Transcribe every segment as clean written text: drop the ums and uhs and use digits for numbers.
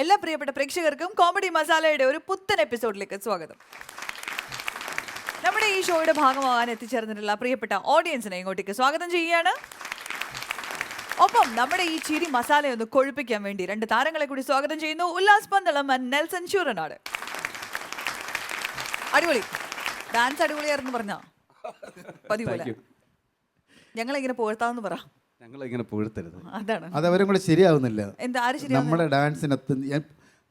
എല്ലാ പ്രിയപ്പെട്ട പ്രേക്ഷകർക്കും കോമഡി മസാലയുടെ ഒരു പുത്തൻ എപ്പിസോഡിലേക്ക് സ്വാഗതം. നമ്മുടെ ഈ ഷോയുടെ ഭാഗമാകാൻ എത്തിച്ചേർന്നിട്ടുള്ള പ്രിയപ്പെട്ട ഓഡിയൻസിനെ ഇങ്ങോട്ടേക്ക് സ്വാഗതം ചെയ്യുകയാണ്. ഒപ്പം നമ്മുടെ ഈ ചിരി മസാലയൊന്ന് കൊഴുപ്പിക്കാൻ വേണ്ടി രണ്ട് താരങ്ങളെ കൂടി സ്വാഗതം ചെയ്യുന്നു. Ullas Pandalam and Nelson Sooranad. അടിപൊളി ഡാൻസ് അടിപൊളിയായിരുന്നു പറഞ്ഞ പതിപോലെ ഞങ്ങളിങ്ങനെ പോഴ്ത്താന്ന് പറ. ഞങ്ങളിങ്ങനെ പുകഴ്ത്തരുത്. അതാണ് അത് അവരും കൂടെ ശരിയാവുന്നില്ല. എന്താ ആര് ശരി നമ്മുടെ ഡാൻസിനകത്ത്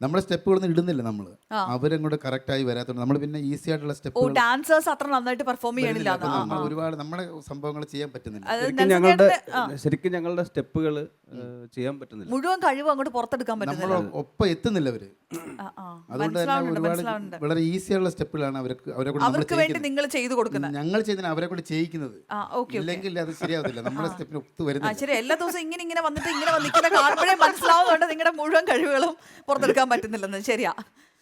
നമ്മുടെ സ്റ്റെപ്പുകളൊന്നും ഇടുന്നില്ല നമ്മള്. അവരും കൂടെ കറക്റ്റ് ആയി വരാത്തോണ്ട് നമ്മൾ പിന്നെ ഈസി ആയിട്ടുള്ള സ്റ്റെപ്പ് ഡാൻസേഴ്സ് അത്ര നന്നായിട്ട് പെർഫോം ചെയ്യണില്ല. ഒരുപാട് നമ്മുടെ സംഭവങ്ങൾ ചെയ്യാൻ പറ്റുന്നില്ല. ശരിക്കും ഞങ്ങളുടെ സ്റ്റെപ്പുകൾ ചെയ്യാൻ പറ്റുന്നില്ല. മുഴുവൻ കഴിവ് അങ്ങോട്ട് പുറത്തെടുക്കാൻ പറ്റുന്നില്ല. ഒപ്പം എത്തുന്നില്ല അവര്. അതുകൊണ്ട് തന്നെ ഒരുപാട് വളരെ ഈസി ആയിട്ടുള്ള സ്റ്റെപ്പുകളാണ് അവർക്ക് വേണ്ടി നിങ്ങൾ ചെയ്തു കൊടുക്കുന്നത്. ഞങ്ങൾ ചെയ്യുന്ന അവരെ കൂടെ ചെയ്യിക്കുന്നത്. ഇല്ലെങ്കിൽ അത് ശരിയാവത്തില്ല. നമ്മുടെ സ്റ്റെപ്പിന് ഒത്തു വരുന്നത്. ശരി, എല്ലാ ദിവസവും ഇങ്ങനെ വന്നിട്ട് ഇങ്ങനെ വന്നിരിക്കുന്ന കാണുമ്പോഴേ മനസ്സിലാവുന്നുണ്ട് നിങ്ങളുടെ മുഴുവൻ കഴിവുകളും പുറത്തെടുക്കാൻ പറ്റുന്നില്ലെന്ന്. ശരിയാ,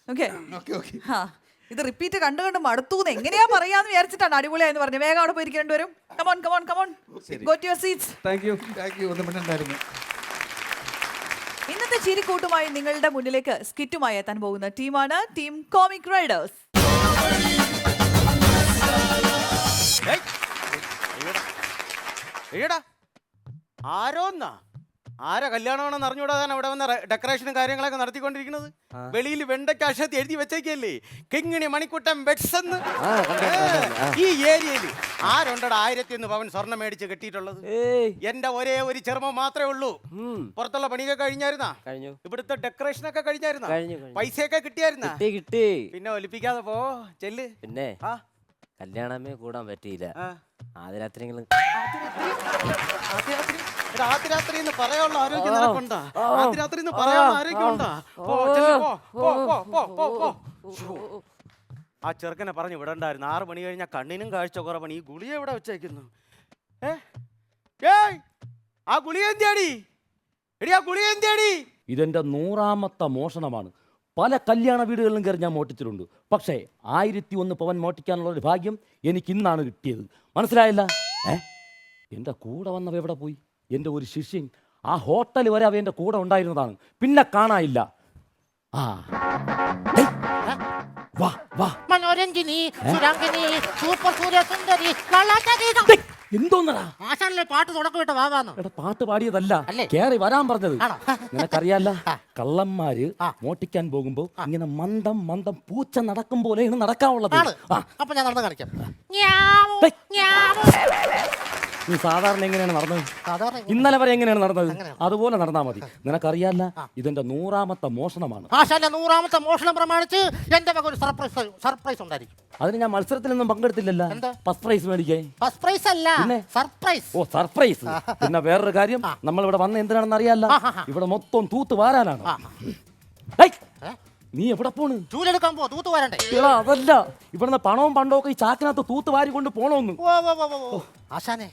ഓക്കെ. ഇത് റിപ്പീറ്റ് കണ്ടു കണ്ട് മടുത്തൂന്ന് എങ്ങനെയാ പറയാന്ന് വിചാരിച്ചിട്ടാണ് അടിപൊളിയായെന്ന് പറഞ്ഞു. വേഗം അവിടെ പോയിരിക്കും രണ്ടുപേരും. Come on come on come on, go to your seats. Thank you. ഒന്നും മിണ്ടണ്ടായിരുന്നു. ഇന്നത്തെ ചിരിക്കൂട്ടുമായി നിങ്ങളുടെ മുന്നിലേക്ക് സ്കിറ്റുമായി എത്താൻ പോകുന്ന ടീമാണ് ടീം കോമിക് റൈഡേഴ്സ്. ആരാ കല്യാണമാണെന്ന് അറിഞ്ഞുകൂടാതാണ് അവിടെ വന്ന ഡെക്കറേഷനും കാര്യങ്ങളൊക്കെ നടത്തിക്കൊണ്ടിരിക്കുന്നത്. വെളിയിൽ വെണ്ടയ്ക്ക് അക്ഷരത്തി എഴുതി വെച്ചേക്കല്ലേ, കിങ്ങിണി മണിക്കുട്ടൻ ബെഡ്സ് എന്ന്. ഈ ഏരിയയിൽ ആരുണ്ടടാ 1001 പവൻ സ്വർണ്ണം മേടിച്ച് കെട്ടിയിട്ടുള്ളത്? എന്റെ ഒരേ ഒരു ചെറുമ മാത്രമേ ഉള്ളൂ. പുറത്തുള്ള പണിയൊക്കെ കഴിഞ്ഞായിരുന്നാ? ഇവിടുത്തെ ഡെക്കറേഷനൊക്കെ കഴിഞ്ഞായിരുന്നാ? പൈസയൊക്കെ കിട്ടിയായിരുന്നാ? കിട്ടി. പിന്നെ ഒലിപ്പിക്കാതെ പോ, ചെല്ല്. പിന്നെ കല്യാണമേ കൂടാൻ പറ്റിയില്ല. ആദ്യരാത്രികളും രാത്രി എന്ന് പറയാനുള്ള ആരോഗ്യം നിനക്കുണ്ടാ? രാത്രി എന്ന് പറയാനുള്ള ആരോഗ്യം ഉണ്ടാ? ആ ചെറുക്കനെ പറഞ്ഞു വിടണ്ടായിരുന്നു. 6 മണി കഴിഞ്ഞാൽ കണ്ണിനും കാഴ്ച കുറവാണ്. ഈ ഗുളിക എവിടെ വെച്ചേക്കുന്നു? ആ ഗുളിക എന്തിയാടി? എടി ആ ഗുളിക എന്തിയാടി? ഇതെന്റെ 100ാമത്തെ മോഷണമാണ്. പല കല്യാണ വീടുകളിലും കയറി ഞാൻ മോട്ടിച്ചിട്ടുണ്ട്. പക്ഷേ 1001 പവൻ മോട്ടിക്കാനുള്ള ഒരു ഭാഗ്യം എനിക്ക് ഇന്നാണ് കിട്ടിയത്. മനസ്സിലായില്ല? എൻ്റെ കൂടെ വന്നവ എവിടെ പോയി? എൻ്റെ ഒരു ശിഷ്യൻ ആ ഹോട്ടൽ വരെ അവ എൻ്റെ കൂടെ ഉണ്ടായിരുന്നതാണ്. പിന്നെ കാണാനില്ല. വാ വാ. മനോരഞ്ജിനി, സുരംഗിനി, സൂപ്പർ സൂര്യ സുന്ദരി, എന്തോന്നടാ ആശാനിലെ പാട്ട് തുടക്കമിട്ട വാവാന്ന്. എടാ, പാട്ട് പാടിയതല്ല, കേറി വരാൻ പറഞ്ഞത്. നിനക്കറിയാല്ല, കള്ളന്മാര് മോട്ടിക്കാൻ പോകുമ്പോ ഇങ്ങനെ മന്ദം മന്ദം പൂച്ച നടക്കും പോലെയാണ് നടക്കാനുള്ളത്. അപ്പൊ ഞാൻ നടന്ന് കാണിക്കാം. നീ സാധാരണ എങ്ങനെയാണ് നടന്നത്? ഇന്നലെ വരെ എങ്ങനെയാണ് നടന്നത്? അതുപോലെ നടന്നാ മതി. നിനക്കറിയാല്ല, ഇതെന്റെ 100ാമത്തെ മോഷണമാണ്. ആശാന്റെ 100ാമത്തെ മോഷണം പ്രമാണിച്ച് എന്റെ വക ഒരു സർപ്രൈസ് ഉണ്ടായിരിക്കും. അതിന് ഞാൻ മത്സരത്തിലൊന്നും പങ്കെടുത്തില്ലല്ലോ. ഫസ്റ്റ് പ്രൈസ് മേടിക്കേ? ഫസ്റ്റ് പ്രൈസ് അല്ല, സർപ്രൈസ്. ഓ, സർപ്രൈസ്. പിന്നെ വേറൊരു കാര്യം, നമ്മൾ ഇവിടെ വന്ന എന്തിനാണെന്ന് അറിയാല്ല, ഇവിടെ മൊത്തം തൂത്ത് വാരാനാണ്. നീ എവിടെ പോണ്? ചൂലെടുക്കാൻ പോ, തൂത്ത് വാരണ്ടേ? അതല്ല, ഇവിടുന്ന് പണവും പണ്ടൊക്കെ ഈ ചാക്കിനകത്ത് തൂത്ത് വാരി കൊണ്ട് പോണോന്ന്. ആശാനെ,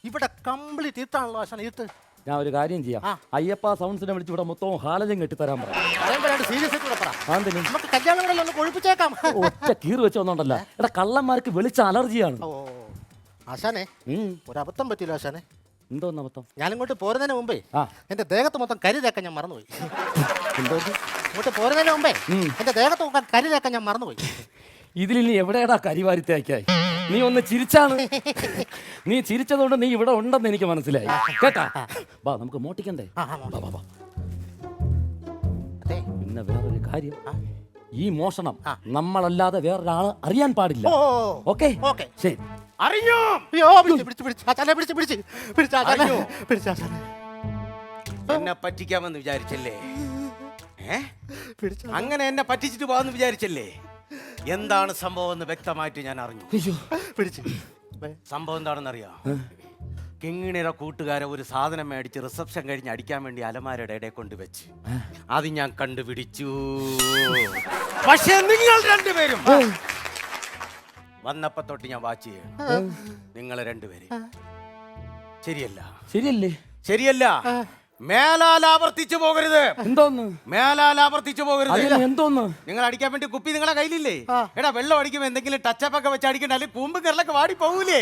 ഇവിടെ കംപ്ലീറ്റ് ഇരുത്താണല്ലോ ആശാനെ, ഇരുത്ത്. ഞാൻ ഒരു കാര്യം ചെയ്യാം, അയ്യപ്പ സൗണ്ട്സിനെ വിളിച്ച് ഇവിടെ മൊത്തം ഹാലജം കെട്ടിത്തരാൻ പറയാം. ഒറ്റ കീറ് വെച്ച് വന്നോണ്ടല്ലോ. എടാ, കള്ളന്മാർക്ക് വെളിച്ച അലർജിയാണ്. ആശാനെ, ഒരു അബദ്ധം പറ്റിയില്ല ആശാനെ. എന്തോന്ന് അബദ്ധം? ഞാനിങ്ങോട്ട് പോരുന്നതിന് മുമ്പേ എന്റെ ദേഹത്ത് മൊത്തം കരി തേക്കാൻ ഞാൻ മറന്നുപോയി. ഇങ്ങോട്ട് പോരുന്നതിന് മുമ്പേ എന്റെ ദേഹത്ത് നോക്കാൻ കരി തേക്കാൻ ഞാൻ മറന്നുപോയി. ഇതിൽ നീ എവിടെയാടാ കരിവാരിത്തേക്കായി? നീ ഒന്ന് ചിരിച്ചാണ്. നീ ചിരിച്ചതുകൊണ്ട് നീ ഇവിടെ ഉണ്ടെന്ന് എനിക്ക് മനസ്സിലായി. കേട്ടാ, വാ നമുക്ക് മോട്ടിക്കണ്ടേ? പിന്നെ വേറൊരു കാര്യം, ഈ മോഷണം നമ്മളല്ലാതെ വേറൊരാള് അറിയാൻ പാടില്ല. ഓക്കെ? ശരി. അറിഞ്ഞോ? എന്നെ പറ്റിക്കാമെന്ന് വിചാരിച്ചല്ലേ? അങ്ങനെ എന്നെ പറ്റിച്ചിട്ട് പോകാമെന്ന് വിചാരിച്ചല്ലേ? എന്താണ് സംഭവം എന്ന് വ്യക്തമായിട്ട് ഞാൻ അറിഞ്ഞു. സംഭവം എന്താണെന്നറിയാം? കിങ്ങിണിയുടെ കൂട്ടുകാരെ ഒരു സാധനം മേടിച്ച് റിസപ്ഷൻ കഴിഞ്ഞ് അടിക്കാൻ വേണ്ടി അലമാരയുടെ ഇടയിൽ കൊണ്ടുവച്ച് അത് ഞാൻ കണ്ടുപിടിച്ചു. പക്ഷെ നിങ്ങൾ രണ്ടുപേരും വന്നപ്പോ തൊട്ട് ഞാൻ വാച്ച് ചെയ്യണം. നിങ്ങൾ രണ്ടുപേരും ശരിയല്ല. മേലാൽ ആവർത്തിച്ചു പോകരുത്. എന്തോന്ന്? മേലാൽ ആവർത്തിച്ചു പോകരുത്. എന്തോന്ന്? നിങ്ങൾ അടിക്കാൻ വേണ്ടി കുപ്പി നിങ്ങളെ കയ്യിലില്ലേ? എടാ, വെള്ളം അടിക്കുമ്പോ എന്തെങ്കിലും ടച്ചപ്പ് ഒക്കെ വെച്ച് അടിക്കണ്ട, അല്ലെങ്കിൽ കൂമ്പ് കരലൊക്കെ വാടി പോകൂലേ?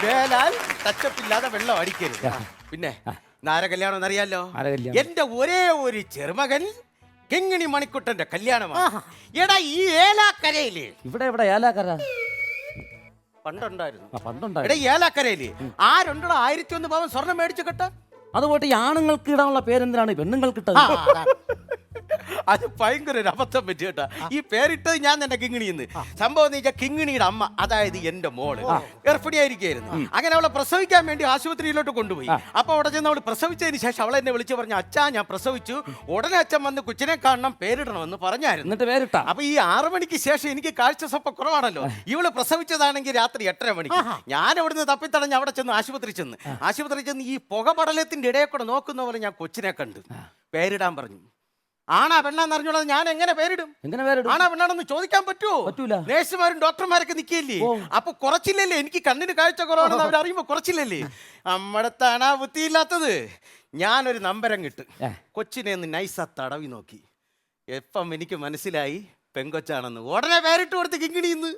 മേലാൽ ടച്ചപ്പ് ഇല്ലാതെ വെള്ളം അടിക്കരുത്. പിന്നെ ആരെ കല്യാണം എന്നറിയാലോ? എന്റെ ഒരേ ഒരു ചെറുമകൻ കിങ്ങിണി മണിക്കുട്ടന്റെ കല്യാണമാണ്. എടാ ഈ ഏലാക്കരയില് ഇവിടെ എവിടെ ഏലാക്കര പണ്ടുണ്ടായിരുന്നു. എടാ പണ്ടുണ്ടായി. ഈ ഏലാക്കരയില് ആരുണ്ടോ 1001 പവൻ സ്വർണം മേടിച്ചു കെട്ടാൻ? അതുപോട്ട് ഈ ആണുങ്ങൾക്ക് ഇടാനുള്ള പേരെന്തിനാണ് പെണ്ണുങ്ങൾക്ക് ഇട്ടത്? അത് ഭയങ്കര ഒരു അബദ്ധം പറ്റി കേട്ടാ. ഈ പേരിട്ടത് ഞാൻ തന്നെ കിങ്ങിണിന്ന്. സംഭവം എന്ന് വെച്ചാൽ കിങ്ങിണിയുടെ അമ്മ, അതായത് എന്റെ മോള് ഗർഭിണിയായിരിക്കായിരുന്നു. അങ്ങനെ അവളെ പ്രസവിക്കാൻ വേണ്ടി ആശുപത്രിയിലോട്ട് കൊണ്ടുപോയി. അപ്പൊ അവിടെ ചെന്ന് അവൾ പ്രസവിച്ചതിന് ശേഷം അവളെ എന്നെ വിളിച്ചു പറഞ്ഞു, അച്ഛാ ഞാൻ പ്രസവിച്ചു, ഉടനെ അച്ഛൻ വന്ന് കൊച്ചിനെ കാണണം, പേരിടണമെന്ന് പറഞ്ഞായിരുന്നു. എന്നിട്ട് പേരിട്ടാ? അപ്പൊ ഈ 6 മണിക്ക് ശേഷം എനിക്ക് കാഴ്ച സ്വപ്പം കുറവാണല്ലോ. ഇവള് പ്രസവിച്ചതാണെങ്കിൽ രാത്രി 8:30 മണിക്ക്. ഞാൻ അവിടുന്ന് തപ്പിത്തടഞ്ഞ് അവിടെ ചെന്ന് ആശുപത്രി ചെന്ന് ഈ പുകപടലത്തിന്റെ ഇടയിൽ കൂടെ നോക്കുന്ന പോലെ ഞാൻ കൊച്ചിനെ കണ്ടു. പേരിടാൻ പറഞ്ഞു. ആണാ പെണ്ണാന്ന് അറിഞ്ഞോളാം, ഞാൻ എങ്ങനെ പേരിടും? എങ്ങനെ പേരിടും? ആണാ പെണ്ണാണെന്ന് ചോദിക്കാൻ പറ്റുമോ? പറ്റൂല. നേഴ്സുമാരും ഡോക്ടർമാരൊക്കെ നിൽക്കില്ലേ? അപ്പൊ കുറച്ചില്ലല്ലേ, എനിക്ക് കണ്ണിന് കാഴ്ച കുറവാണെന്ന് അവരറിയുമ്പോ കുറച്ചില്ലല്ലേ? നമ്മടത്താണാ ബുദ്ധിയില്ലാത്തത്. ഞാനൊരു നമ്പരം കിട്ടും, കൊച്ചിനെ ഒന്ന് നൈസ തടവി നോക്കി. എപ്പം എനിക്ക് മനസ്സിലായി പെങ്കൊച്ചാണെന്ന്. ഉടനെ പേരിട്ട് കൊടുത്ത് കിങ്ങിണിന്ന്.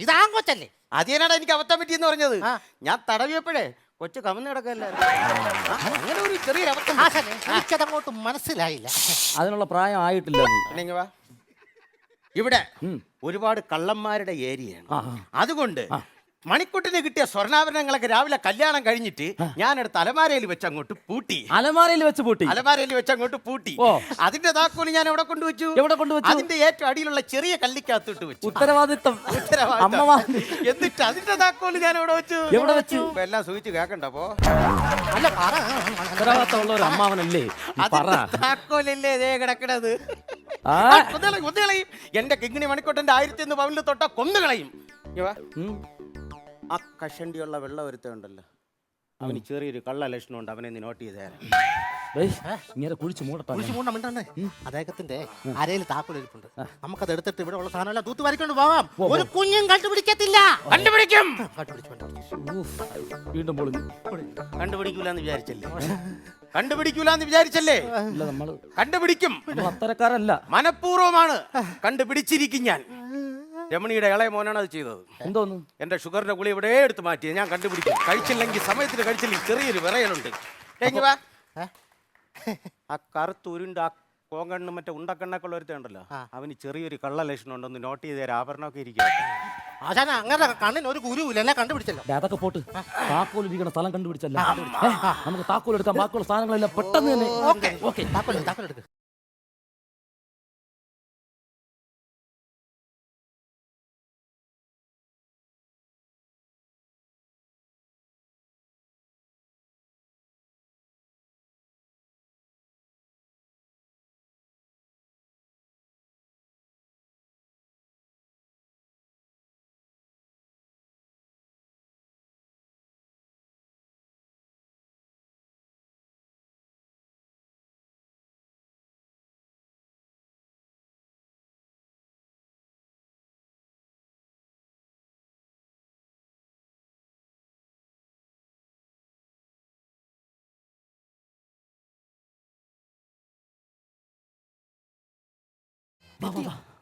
ഇതാങ്കൊച്ചല്ലേ? അതേനാടാ എനിക്ക് അബദ്ധം പറ്റിയെന്ന് പറഞ്ഞത്. ഞാൻ തടവിയപ്പോഴേ കൊച്ചു കമന്ന് കിടക്കല്ലായിരുന്നു. അങ്ങനെ ഒരു ചെറിയ അബദ്ധം. എനിക്കതങ്ങോട്ട് മനസ്സിലായില്ല. അതിനുള്ള പ്രായം ആയിട്ടില്ല നീ. പിന്നെ വാ. ഇവിടെ ഒരുപാട് കള്ളന്മാരുടെ ഏരിയയാണ്. അതുകൊണ്ട് മണിക്കുട്ടിന് കിട്ടിയ സ്വർണ്ണാഭരണങ്ങളൊക്കെ രാവിലെ കല്യാണം കഴിഞ്ഞിട്ട് ഞാനെടുത്ത് അലമാരയിൽ വെച്ച് അങ്ങോട്ട് പൂട്ടി. അലമാരയിൽ വെച്ച് പൂട്ടി? അലമാരയിൽ വെച്ച് അങ്ങോട്ട് പൂട്ടി. അതിന്റെ താക്കോല് ഞാൻ എവിടെ കൊണ്ടുവച്ചു? എവിടെ കൊണ്ടുവച്ചു? അതിന്റെ ഏറ്റവും അടിയിലുള്ള ചെറിയ കല്ലിക്കകത്തിട്ട് വെച്ചു. ഉത്തരവാദിത്തം. എന്നിട്ട് അതിന്റെ താക്കോല് ഞാൻ എവിടെ വെച്ചു? എവിടെ വെച്ചു? എല്ലാം സൂചിച്ച് കേക്കണ്ടപ്പോ. അല്ല പറ. ഉത്തരവാദിത്തമുള്ള ഒരു അമ്മാവനല്ലേ താക്കോലല്ലേ ഇതേ കിടക്കണത്. കൊന്നുകളയും. എന്റെ കിങ്ങിണി മണിക്കുട്ടന്റെ 1001 പവനിൽ തൊട്ട കൊന്നുകളയും. ആ കഷണ്ടിയുള്ള വെള്ളം ഒരുത്തുണ്ടല്ലോ, അവന് ചെറിയൊരു കള്ള ലക്ഷണമുണ്ട്, അവനെ നീ നോട്ട് ചെയ്തേ. ഇങ്ങനെ കുഴിച്ചു മൂടട്ടെ. അദ്ദേഹത്തിന്റെ അരയിൽ താക്കോലിരിപ്പുണ്ട്. നമുക്കത് എടുത്തിട്ട് ഇവിടെ ഉള്ള സാധനം തൂത്ത് വരക്കൊണ്ട് പോവാം. ഒരു കുഞ്ഞും കണ്ടുപിടിക്കത്തില്ല. കണ്ടുപിടിക്കും. വീണ്ടും പൊളിഞ്ഞു. കണ്ടുപിടിക്കൂലെന്ന് വിചാരിച്ചല്ലേ? കണ്ടുപിടിക്കും. അത്തരക്കാരല്ല, മനഃപൂർവ്വമാണ്. കണ്ടുപിടിച്ചിരിക്കും ഞാൻ. രമണിയുടെ ഇളയ മോനാണ് അത് ചെയ്തത്. എന്തോന്നു? എന്റെ ഷുഗറിന്റെ ഗുളി ഇവിടെ എടുത്ത് മാറ്റിയത് ഞാൻ കണ്ടുപിടിക്കും. കഴിച്ചില്ലെങ്കിൽ സമയത്തിന് കഴിച്ചില്ലെങ്കിൽ ചെറിയൊരു വിറയലുണ്ട്. ആ കറുത്തുരുണ്ട് ആ കോങ്കണ്ണ് മറ്റേ ഉണ്ടക്കണ്ണൊക്കെ ഒരുത്തുണ്ടല്ലോ, അവന് ചെറിയൊരു കള്ള ലക്ഷണം ഉണ്ടെന്ന് നോട്ട് ചെയ്ത ആഭരണമൊക്കെ ഇരിക്കും. അങ്ങനെ കണ്ണിന് ഒരു ഗുരുവില്ല, എല്ലാം കണ്ടുപിടിച്ചല്ലോ. അതൊക്കെ പോട്ട്, താക്കോൽ ഇരിക്കുന്ന സ്ഥലം കണ്ടുപിടിച്ചല്ല. നമുക്ക് താക്കോൽ എടുക്കാം, ബാക്കിയുള്ള സാധനങ്ങളെല്ലാം പെട്ടെന്ന് തന്നെ. ഓക്കെ, താക്കോൽ എടുക്ക്.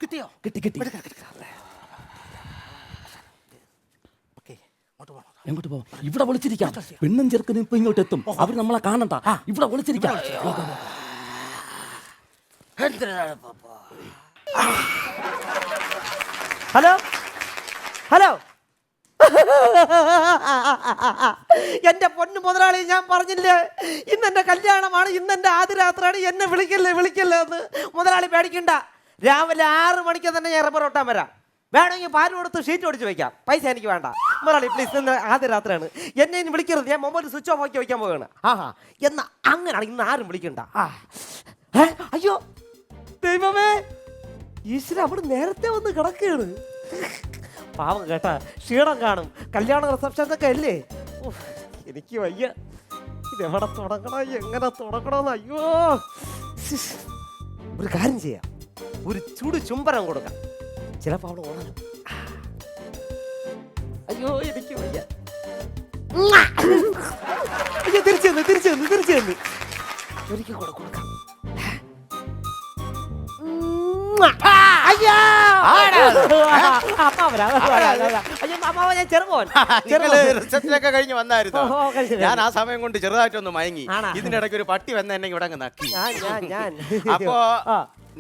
കിട്ടിയോ? കിട്ടി. എങ്ങോട്ട് പോവാം? ഇവിടെ വിളിച്ചിരിക്കാം. പെണ്ണും ചെറുക്കനും ഇപ്പൊ ഇങ്ങോട്ട് എത്തും. അവർ നമ്മളെ കാണണ്ട. ഇവിടെ വിളിച്ചിരിക്കാം. ഹലോ എന്റെ പൊന്നു മുതലാളി, ഞാൻ പറഞ്ഞില്ലേ ഇന്നെന്റെ കല്യാണമാണ്, ഇന്നെന്റെ ആദ്യ രാത്രിയാണ്. എന്നെ വിളിക്കല്ലേ എന്ന്. മുതലാളി പേടിക്കണ്ട, രാവിലെ 6 മണിക്ക് തന്നെ ഞാൻ റബ്ബർ ഒട്ടാൻ വരാം. വേണമെങ്കിൽ പാല് കൊടുത്ത് ഷീറ്റ് ഒടിച്ച് വെക്കാം, പൈസ എനിക്ക് വേണ്ട. മുതലാളി പ്ലീസ്, ഇന്ന് ആദ്യ രാത്രിയാണ്, എന്നെ ഇനി വിളിക്കരുത്. ഞാൻ മൊബൈൽ സ്വിച്ച് ഓഫ് ആക്കി വയ്ക്കാൻ പോവുകയാണ്. എന്നാ അങ്ങനെയാണ്, ഇന്ന് ആരും വിളിക്കണ്ട. അയ്യോ ദൈവമേ, ഈശ്വര, അവിടെ നേരത്തെ വന്ന് കിടക്കുകയാണ്. പാവം കേട്ടാ, ക്ഷീണം കാണും. കല്യാണ റിസപ്ഷനൊക്കെ അല്ലേ. എനിക്ക് വയ്യ. ഇതെവിടെ തുടങ്ങണം, എങ്ങനെ തുടങ്ങണമെന്ന്. അയ്യോ, ഒരു കാര്യം ചെയ്യാം, ഒരു ചൂട് ചുംബനം കൊടുക്കാം, ചിലപ്പോൾ അവിടെ ഓടാനും. അയ്യോ എനിക്ക് വയ്യ. അയ്യോ, തിരിച്ചു വന്ന് ഒരിക്കൽ കൂടെ കൊടുക്കാം. അയ്യോ അമ്മാവ, ഞാൻ ചെറുമോൻ. റിസപ്ഷനൊക്കെ കഴിഞ്ഞ് വന്നായിരുന്നു. ഞാൻ ആ സമയം കൊണ്ട് ചെറുതായിട്ടൊന്ന് മയങ്ങി. ഇതിന്റെ ഇടയ്ക്ക് ഒരു പട്ടി വന്ന എന്നെ ഇവിടെ അങ്ങ് നക്കി. ഞാൻ അപ്പോ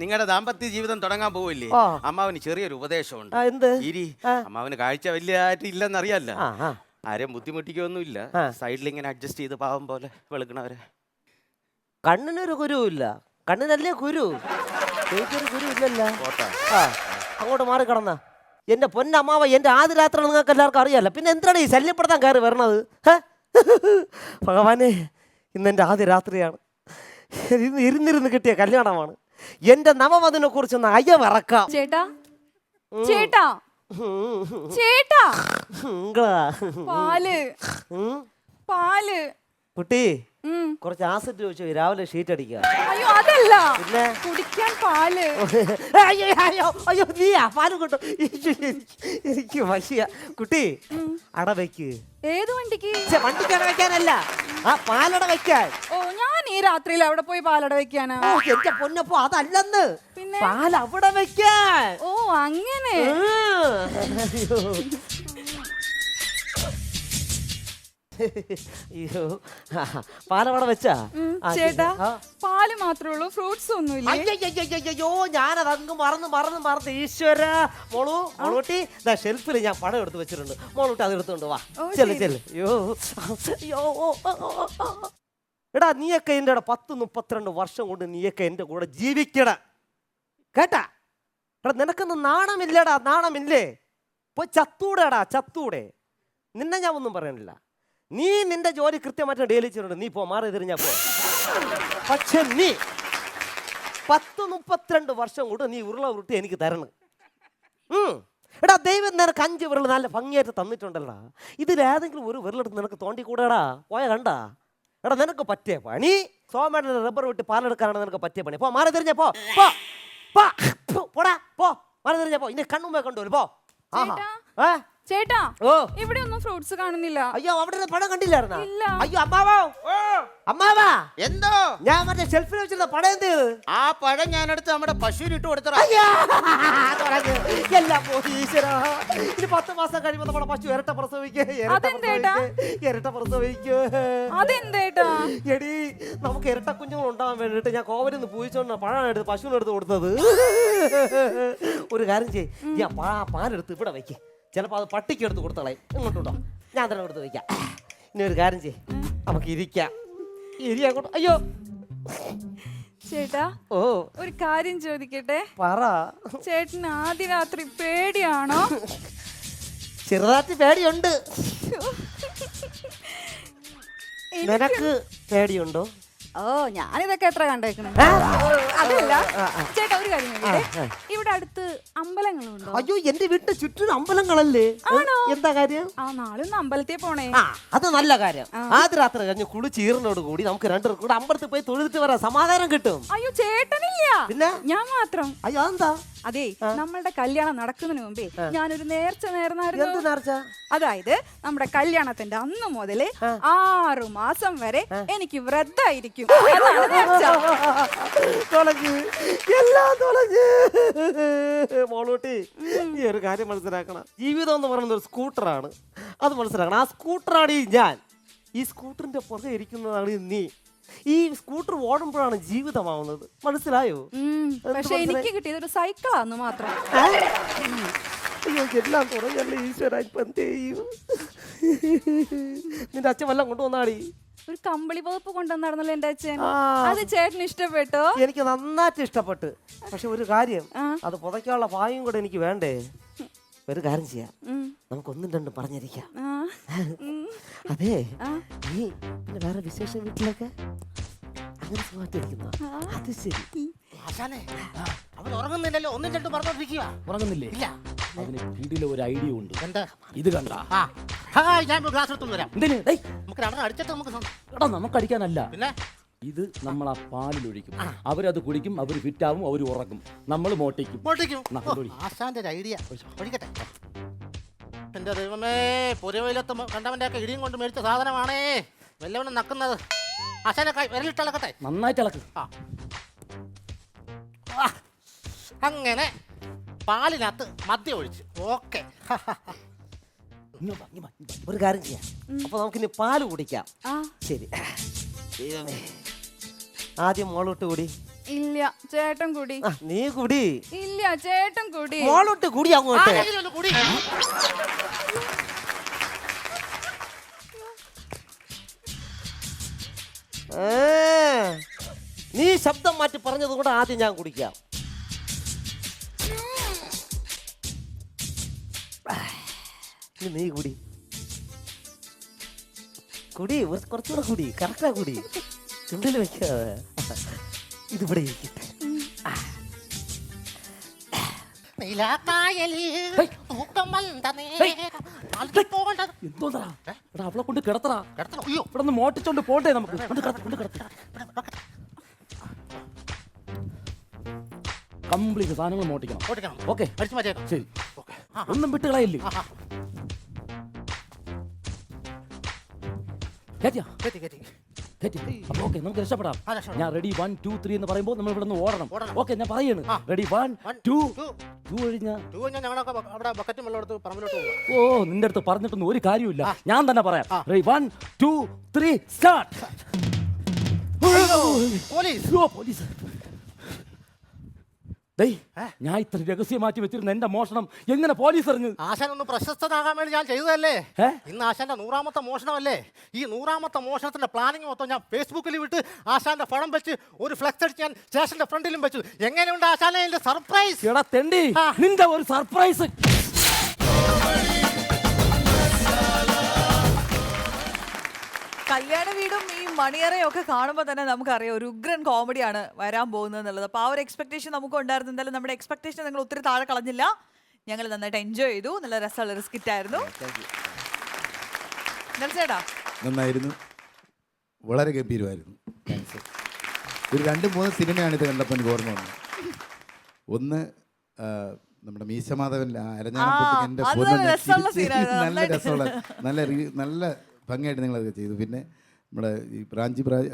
നിങ്ങളുടെ ദാമ്പത്യ ജീവിതം തുടങ്ങാൻ പോവില്ലേ ആ. അമ്മാവന് ചെറിയൊരു ഉപദേശമുണ്ട്. എന്ത്? ഇരി ആ. അമ്മാവന് കാഴ്ച വലിയതായിട്ട് ഇല്ലെന്നറിയാല്ല. ആ, ആ. ആരെയും ബുദ്ധിമുട്ടിക്കൊന്നുമില്ല. ആ. സൈഡിൽ ഇങ്ങനെ അഡ്ജസ്റ്റ് ചെയ്ത് പാവം പോലെ വെളുക്കണവരെ. കണ്ണിനൊരു കുരുവില്ല, കണ്ണിനല്ലേ കുരു, എനിക്കൊരു കുരു ഇല്ലല്ലോ. പോട്ടെ. ആ, അങ്ങോട്ട് മാറി കിടന്ന എന്റെ പൊന്നമ്മാവ, എന്റെ ആദ്യ രാത്രി നിങ്ങൾക്ക് എല്ലാവർക്കും അറിയാലോ, പിന്നെ എന്തിനാണ് ഈ ശല്യപ്പെടുത്താൻ കയറി വരണത്? ഭഗവാനെ, ഇന്നെൻ്റെ ആദ്യ രാത്രിയാണ്, ഇരുന്നിരുന്ന് കിട്ടിയ കല്യാണമാണ്. എന്റെ നവമതിനെ കുറിച്ചൊന്ന് അയവിറക്കാം. ചേട്ടാ ചേട്ടാ ചേട്ടാ പാല് പാല് കുട്ടി, ഉം. കുറച്ച് ആസിഡ് ചോദിച്ചു രാവിലെ ഷീറ്റ് അടിക്കുക. അയ്യോ അതല്ല, പിന്നെ കുടിക്കാൻ പാല്. അയ്യോ അയ്യോ അയ്യോ, നീയാ പാല് കിട്ടും? എനിക്ക് വശിയ. കുട്ടി, അട വെക്ക്. ഏത് വണ്ടിക്ക്? വണ്ടിക്ക് അട വെക്കാനല്ല, ആ പാലട വെക്കാൻ. ഓ, ഞാൻ ഈ രാത്രിയിൽ അവിടെ പോയി പാലട വെക്കാനാ? ഓ, എന്റെ പൊന്നപ്പോ അതല്ലെന്ന്, പിന്നെ പാൽ അവിടെ വെക്കാൻ. ഓ അങ്ങനെ. അയ്യോ അയ്യോ, പാലവിടെ വെച്ചാ? ആ, ചേട്ടാ ആ. പാല് മാത്രമേ ഉള്ളൂ, ഫ്രൂട്ട്സ് ഒന്നുമില്ലേ? അയ്യോ, ഞാനത് അങ്ങ് മറന്ന് ഈശ്വര. മോളൂട്ടി, ഷെൽഫിൽ ഞാൻ പടം എടുത്ത് വെച്ചിട്ടുണ്ട്, മോളൂട്ടി അത് എടുത്തോണ്ട് വാ. ഓ, ചെല്ല് ശരി. ചെല്ല്. അയ്യോ എടാ, നീയൊക്കെ എൻ്റെ 10-32 വർഷം കൊണ്ട് നീയൊക്കെ എൻ്റെ കൂടെ ജീവിക്കട കേട്ടാ. എടാ, നിനക്കൊന്നും നാണമില്ലടാ, നാണമില്ലേ? പോയി ചത്തൂടെടാ, ചത്തൂടെ. നിന്നെ ഞാൻ ഒന്നും പറയണില്ല, നീ നിന്റെ ജോലി കൃത്യമായിട്ട് ഡെയിലി ചെയ്യുന്നുണ്ട്, നീ പോ, മാറി തിരിഞ്ഞാ പോ. പക്ഷെ നീ 10-32 വർഷം കൊണ്ട് നീ ഉരുട്ടി എനിക്ക് തരണം. എടാ, ദൈവം നിനക്ക് 5 വിരൽ നല്ല ഭംഗിയായിട്ട് തന്നിട്ടുണ്ടല്ലോ, ഇതിലേതെങ്കിലും ഒരു വിരലെടുത്ത് നിനക്ക് തോണ്ടിക്കൂടാടാ? പോയ കണ്ടാ? എടാ, നിനക്ക് പറ്റിയ പണി സോമേട്ട റബ്ബർ വെട്ടി പാലെടുക്കാനാണ് നിനക്ക് പറ്റിയ പണി. പോ, മാറി തിരിഞ്ഞ പോ, പോടാ, പോ, മാറി തിരിഞ്ഞ പോ. ഇനി കണ്ണുമ്പേ കണ്ടു പോ. ആഹാ. ചേട്ടാ, ഓ, ഇവിടെ ഒന്നും ഫ്രൂട്ട്സ് കാണുന്നില്ല. അയ്യോ, അവിടെ പടം കണ്ടില്ലായിരുന്നോ? ഇല്ല. അയ്യോ, അമ്മാവാ, എന്തോ ഞാൻ മറ്റേ ഷെൽഫിൽ വെച്ചിരുന്ന പടം എന്ത് ചെയ്ത്? ആ പഴം ഞാനെടുത്ത് നമ്മുടെ പശുവിന് ഇട്ട് കൊടുത്തറ. എല്ലാം പോയി ഈശ്വരാ. ഇനി 10 മാസം കഴിയുമ്പോ നമ്മുടെ പശു ഇരട്ട പ്രസവിക്കേ. അതെന്തേട്ടാ? എടി, നമുക്ക് ഇരട്ട കുഞ്ഞുങ്ങൾ ഉണ്ടാവാൻ വേണ്ടിട്ട് ഞാൻ കോവലിന്ന് പൂയിച്ചോണ്ട് പഴം എടുത്ത് പശുവിനെടുത്ത് കൊടുത്തത്. ഒരു കാര്യം ചെയ്യ്, ഞാൻ പാലെടുത്ത് ഇവിടെ വയ്ക്കേ, ചിലപ്പോ അത് പട്ടിക്ക് എടുത്ത് കൊടുത്തളേ. ഇങ്ങോട്ടുണ്ടോ? ഞാൻ തന്നെ എടുത്ത് വയ്ക്കാം. ഇനി ഒരു കാര്യം ചെയ്യ്, നമുക്ക് ഇരിക്കാം. അങ്ങോട്ട്. അയ്യോ ചേട്ടാ, ഓ, ഒരു കാര്യം ചോദിക്കട്ടെ? പറ. ചേട്ടന് ആദ്യ രാത്രി പേടിയാണോ? ചെറുതായിട്ട് പേടിയുണ്ട്. നിനക്ക് പേടിയുണ്ടോ? ഓ, ഞാനിതൊക്കെ എത്ര കണ്ടേക്കണം. അതല്ല ചേട്ടാ, ഒരു കാര്യം ചോദിക്കട്ടെ? ഇവിടെ അടുത്ത് അമ്പലങ്ങളുണ്ടോ? അയ്യോ, എന്റെ വീട്ടിന് ചുറ്റും അമ്പലങ്ങളല്ലേ. ആണോ? എന്താ കാര്യം? ആ, നാളെ ഒന്ന് അമ്പലത്തിൽ പോണേ. അത് നല്ല കാര്യം. ആദ്യ രാത്രി കഴിഞ്ഞ് കുളിച്ചീറിനോട് കൂടി നമുക്ക് 2 പേർക്കും കൂടെ അമ്പലത്തിൽ പോയി തൊഴുതിട്ട് വരാം, സമാധാനം കിട്ടും. അയ്യോ, ചേട്ടനില്ല, പിന്നെ ഞാൻ മാത്രം. അയ്യോ, എന്താ? അതെ, നമ്മളുടെ കല്യാണം നടക്കുന്നതിന് മുമ്പേ ഞാനൊരു നേർച്ച എന്ത് നേർന്നായിരുന്നു. നേർച്ച? അതായത് നമ്മുടെ കല്യാണത്തിന്റെ അന്ന് മുതല് 6 മാസം വരെ എനിക്ക് വ്രതായിരിക്കും. അതാണ് നേർച്ച. തൊലഞ്ഞ്, എല്ലാം തൊലഞ്ഞ്. മോളൂട്ടി, ഈ ഒരു കാര്യം മനസ്സിലാക്കണം, ജീവിതം എന്ന് പറയുന്നത് ഒരു സ്കൂട്ടറാണ്, അത് മനസ്സിലാക്കണം. ആ സ്കൂട്ടറാണ് ഈ ഞാൻ, ഈ സ്കൂട്ടറിന്റെ പുറകെ ഇരിക്കുന്നതാണ് നീ. ഈ സ്കൂട്ടർ ഓടുമ്പോഴാണ് ജീവിതമാവുന്നത്, മനസ്സിലായോ? പക്ഷെ എനിക്ക് കിട്ടിയത് ഒരു സൈക്കിളാന്ന് മാത്രം. അയ്യോ, എല്ലാം തുടങ്ങല്ലേ ഈശ്വര, ഇപ്പൊ എന്ത് ചെയ്യും? നിന്റെ അച്ഛൻ വല്ലതും കൊണ്ടുവന്നാടി? ഒരു കമ്പിളി പുതപ്പ് കൊണ്ടുവന്നായിരുന്നല്ലോ എന്റെ അച്ഛൻ. അത് ചേട്ടന് ഇഷ്ടപ്പെട്ടോ? എനിക്ക് നന്നായിട്ട് ഇഷ്ടപ്പെട്ടു. പക്ഷെ ഒരു കാര്യം, അത് പുതയ്ക്കാനുള്ള പായും കൂടെ എനിക്ക് വേണ്ടേ? ഒരു കാര്യം ചെയ്യാം, നമുക്ക് 1-2 പറഞ്ഞിരിക്കാം. അതെ, നീ പിന്നെ വേറെ വിശേഷ വീട്ടിലൊക്കെ അങ്ങനെ സുഖമായിട്ടിരിക്കുന്നു. അത് ശരി. അവൻ ഉറങ്ങുന്നില്ലല്ലോ, 1-2 പറഞ്ഞോണ്ടിരിക്കുക. ഉറങ്ങുന്നില്ലേ? ഇല്ല. അതിന് കീഴിലെ ഒരു ഐഡിയ ഉണ്ട്. എന്താ? ഇത് കണ്ട? ഞാൻ ഗ്ലാസ് എടുത്തു വരാം. എന്തിന്? നമുക്ക് രണ്ടെണ്ണം അടിച്ചിട്ട് നമുക്ക് എടാ, നമുക്ക് അടിക്കാനല്ല, പിന്നെ ഇത് നമ്മൾ ആ പാലിലൊഴിക്കും, അവരത് കുടിക്കും, അവർ ഫിറ്റാവും, അവർ ഉറങ്ങും, നമ്മൾ മോട്ടിക്കും. ആശാന്റെ ഒരു ഐഡിയ ഒഴിക്കട്ടെ. എന്റെ ദൈവമേ, പുരവയിലത്ത് കണ്ടവന്റെ ഒക്കെ ഇടിയും കൊണ്ട് മേടിച്ച സാധനമാണേ വല്ലവനും നക്കുന്നത്. ആശാന്റെ വിരലിട്ടളക്കട്ടെ, നന്നായിട്ട് ഇളക്ക്. അങ്ങനെ പാലിനകത്ത് മദ്യം ഒഴിച്ച്. ഓക്കെ, ഒരു കാര്യം ചെയ്യാം, അപ്പൊ നമുക്കിനി പാല് കുടിക്കാം. ശരി. ദൈവമേ, ആദ്യം മോളോട്ട് കൂടി. ഇല്ല ചേട്ടൻ കുടി. ആ, നീ കുടി. ഇല്ല ചേട്ടൻ കുടി. മോളോട്ട് കുടി അങ്ങോട്ട്. ആരെങ്കിലും ഒന്ന് കുടി. നീ ശബ്ദം മാറ്റി പറഞ്ഞത് കൂടെ ആദ്യം ഞാൻ കുടിക്കാം. ഇനി നീ കുടി. കുടി, കുറച്ചുകൂടെ കുടി. കറക്റ്റാ കുടി. ചുണ്ടിൽ വെക്കാതെ ഇതിവിടെ ഇരിക്കട്ടെ. നീലാക്കായലിൽ തൂക്കം വന്ന നേരം അൽപ്പോണ്ടത്. എന്തോന്നാ എടാ അവളെ കൊണ്ട് കിടത്തറാ. കിടത്തണം. അയ്യോ. ഇവിടെ നിന്ന് മോട്ടിച്ചോണ്ട് പോണ്ടേ നമുക്ക്. കൊണ്ട് കിടത്ത കംപ്ലീറ്റ് സാധനങ്ങൾ മോട്ടിക്കണം. ഓടിക്കണം. ഓക്കെ അടിച്ചു മാറ്റിയേക്കാം. ശരി. ഒന്നും വിട്ട് കളയില്ലേ. കേറ്റിയാ കയറ്റി കയറ്റി. കേറ്റി. അപ്പൊ ഓക്കെ നമുക്ക് രക്ഷപ്പെടാം. ആ, രക്ഷപ്പെടാം. ഞാൻ റെഡി 1 2 3 എന്ന് പറയുമ്പോൾ നമ്മൾ ഇവിടെ നിന്ന് ഓടണം. ഓടണം. ഓക്കെ ഞാൻ പറയാണ്. ആ. റെഡി 1 2 2. 2 കഴിഞ്ഞാ ഞങ്ങളൊക്കെ അവിടെ ബക്കറ്റും വെള്ളം എടുത്ത് പറമ്പിലോട്ട് പോവുക. ഓ നിന്റെ അടുത്ത് പറഞ്ഞിട്ടൊന്നും ഒരു കാര്യമില്ല. ഞാൻ തന്നെ പറയാം. ആ. Ready 1 2 3 start. പോലീസ്. പോലീസ്. ഡേയ്, ഞാൻ ഇത്ര രഹസ്യം മാറ്റി വെച്ചിരുന്ന എന്റെ മോഷണം എങ്ങനെ പോലീസ് അറിഞ്ഞു? ആശാൻ ഒന്ന് പ്രശസ്തനാകാൻ വേണ്ടി ഞാൻ ചെയ്തതല്ലേ. ഏ? ഇന്ന് ആശാന്റെ 100ാമത്തെ മോഷണമല്ലേ. ഈ 100ാമത്തെ മോഷണത്തിന്റെ പ്ലാനിങ് മൊത്തം ഞാൻ ഫേസ്ബുക്കിൽ വിട്ട് ആശാന്റെ പടം വെച്ച് ഒരു ഫ്ലെക്സ് അടിച്ച് ഞാൻ സ്റ്റേഷന്റെ ഫ്രണ്ടിലും വെച്ചു. എങ്ങനെയുണ്ട് ആശാനെ എന്റെ സർപ്രൈസ്? എടാ തെണ്ടി, ആ. നിന്റെ ഒരു സർപ്രൈസ്. കല്യാണ വീടും ഈ മണിയറയും ഒക്കെ കാണുമ്പോൾ തന്നെ നമുക്കറിയാം ഒരു ഉഗ്രൻ കോമഡിയാണ് വരാൻ പോകുന്നത് എന്നുള്ളത്. അപ്പോൾ ആ ഒരു എക്സ്പെക്ടേഷൻ നമുക്ക് ഉണ്ടായിരുന്നു. എന്തായാലും നമ്മുടെ എക്സ്പെക്ടേഷൻ നിങ്ങൾ ഒത്തിരി താഴെ കളഞ്ഞില്ല. ഞങ്ങൾ നന്നായിട്ട് എൻജോയ് ചെയ്തു. നല്ല രസമുള്ള സ്കിറ്റ് ആയിരുന്നു. ചേട്ടാ നന്നായിരുന്നു, വളരെ ഗംഭീരമായിരുന്നു. ഒരു 2-3 സിനിമയാണ് ഇത് കണ്ടപ്പോൾ എനിക്ക് ഓർമ്മ വന്നത്. ഒന്ന് നമ്മുടെ മീശമാധവൻ അരഞ്ഞാണപ്പെട്ടിക്ക് അത് നല്ല രസമുള്ള scene-ആയിരുന്നു. നല്ല രസമുള്ള നല്ല ഭംഗിയായിട്ട് നിങ്ങളത് ചെയ്തു. പിന്നെ നമ്മുടെ ഈ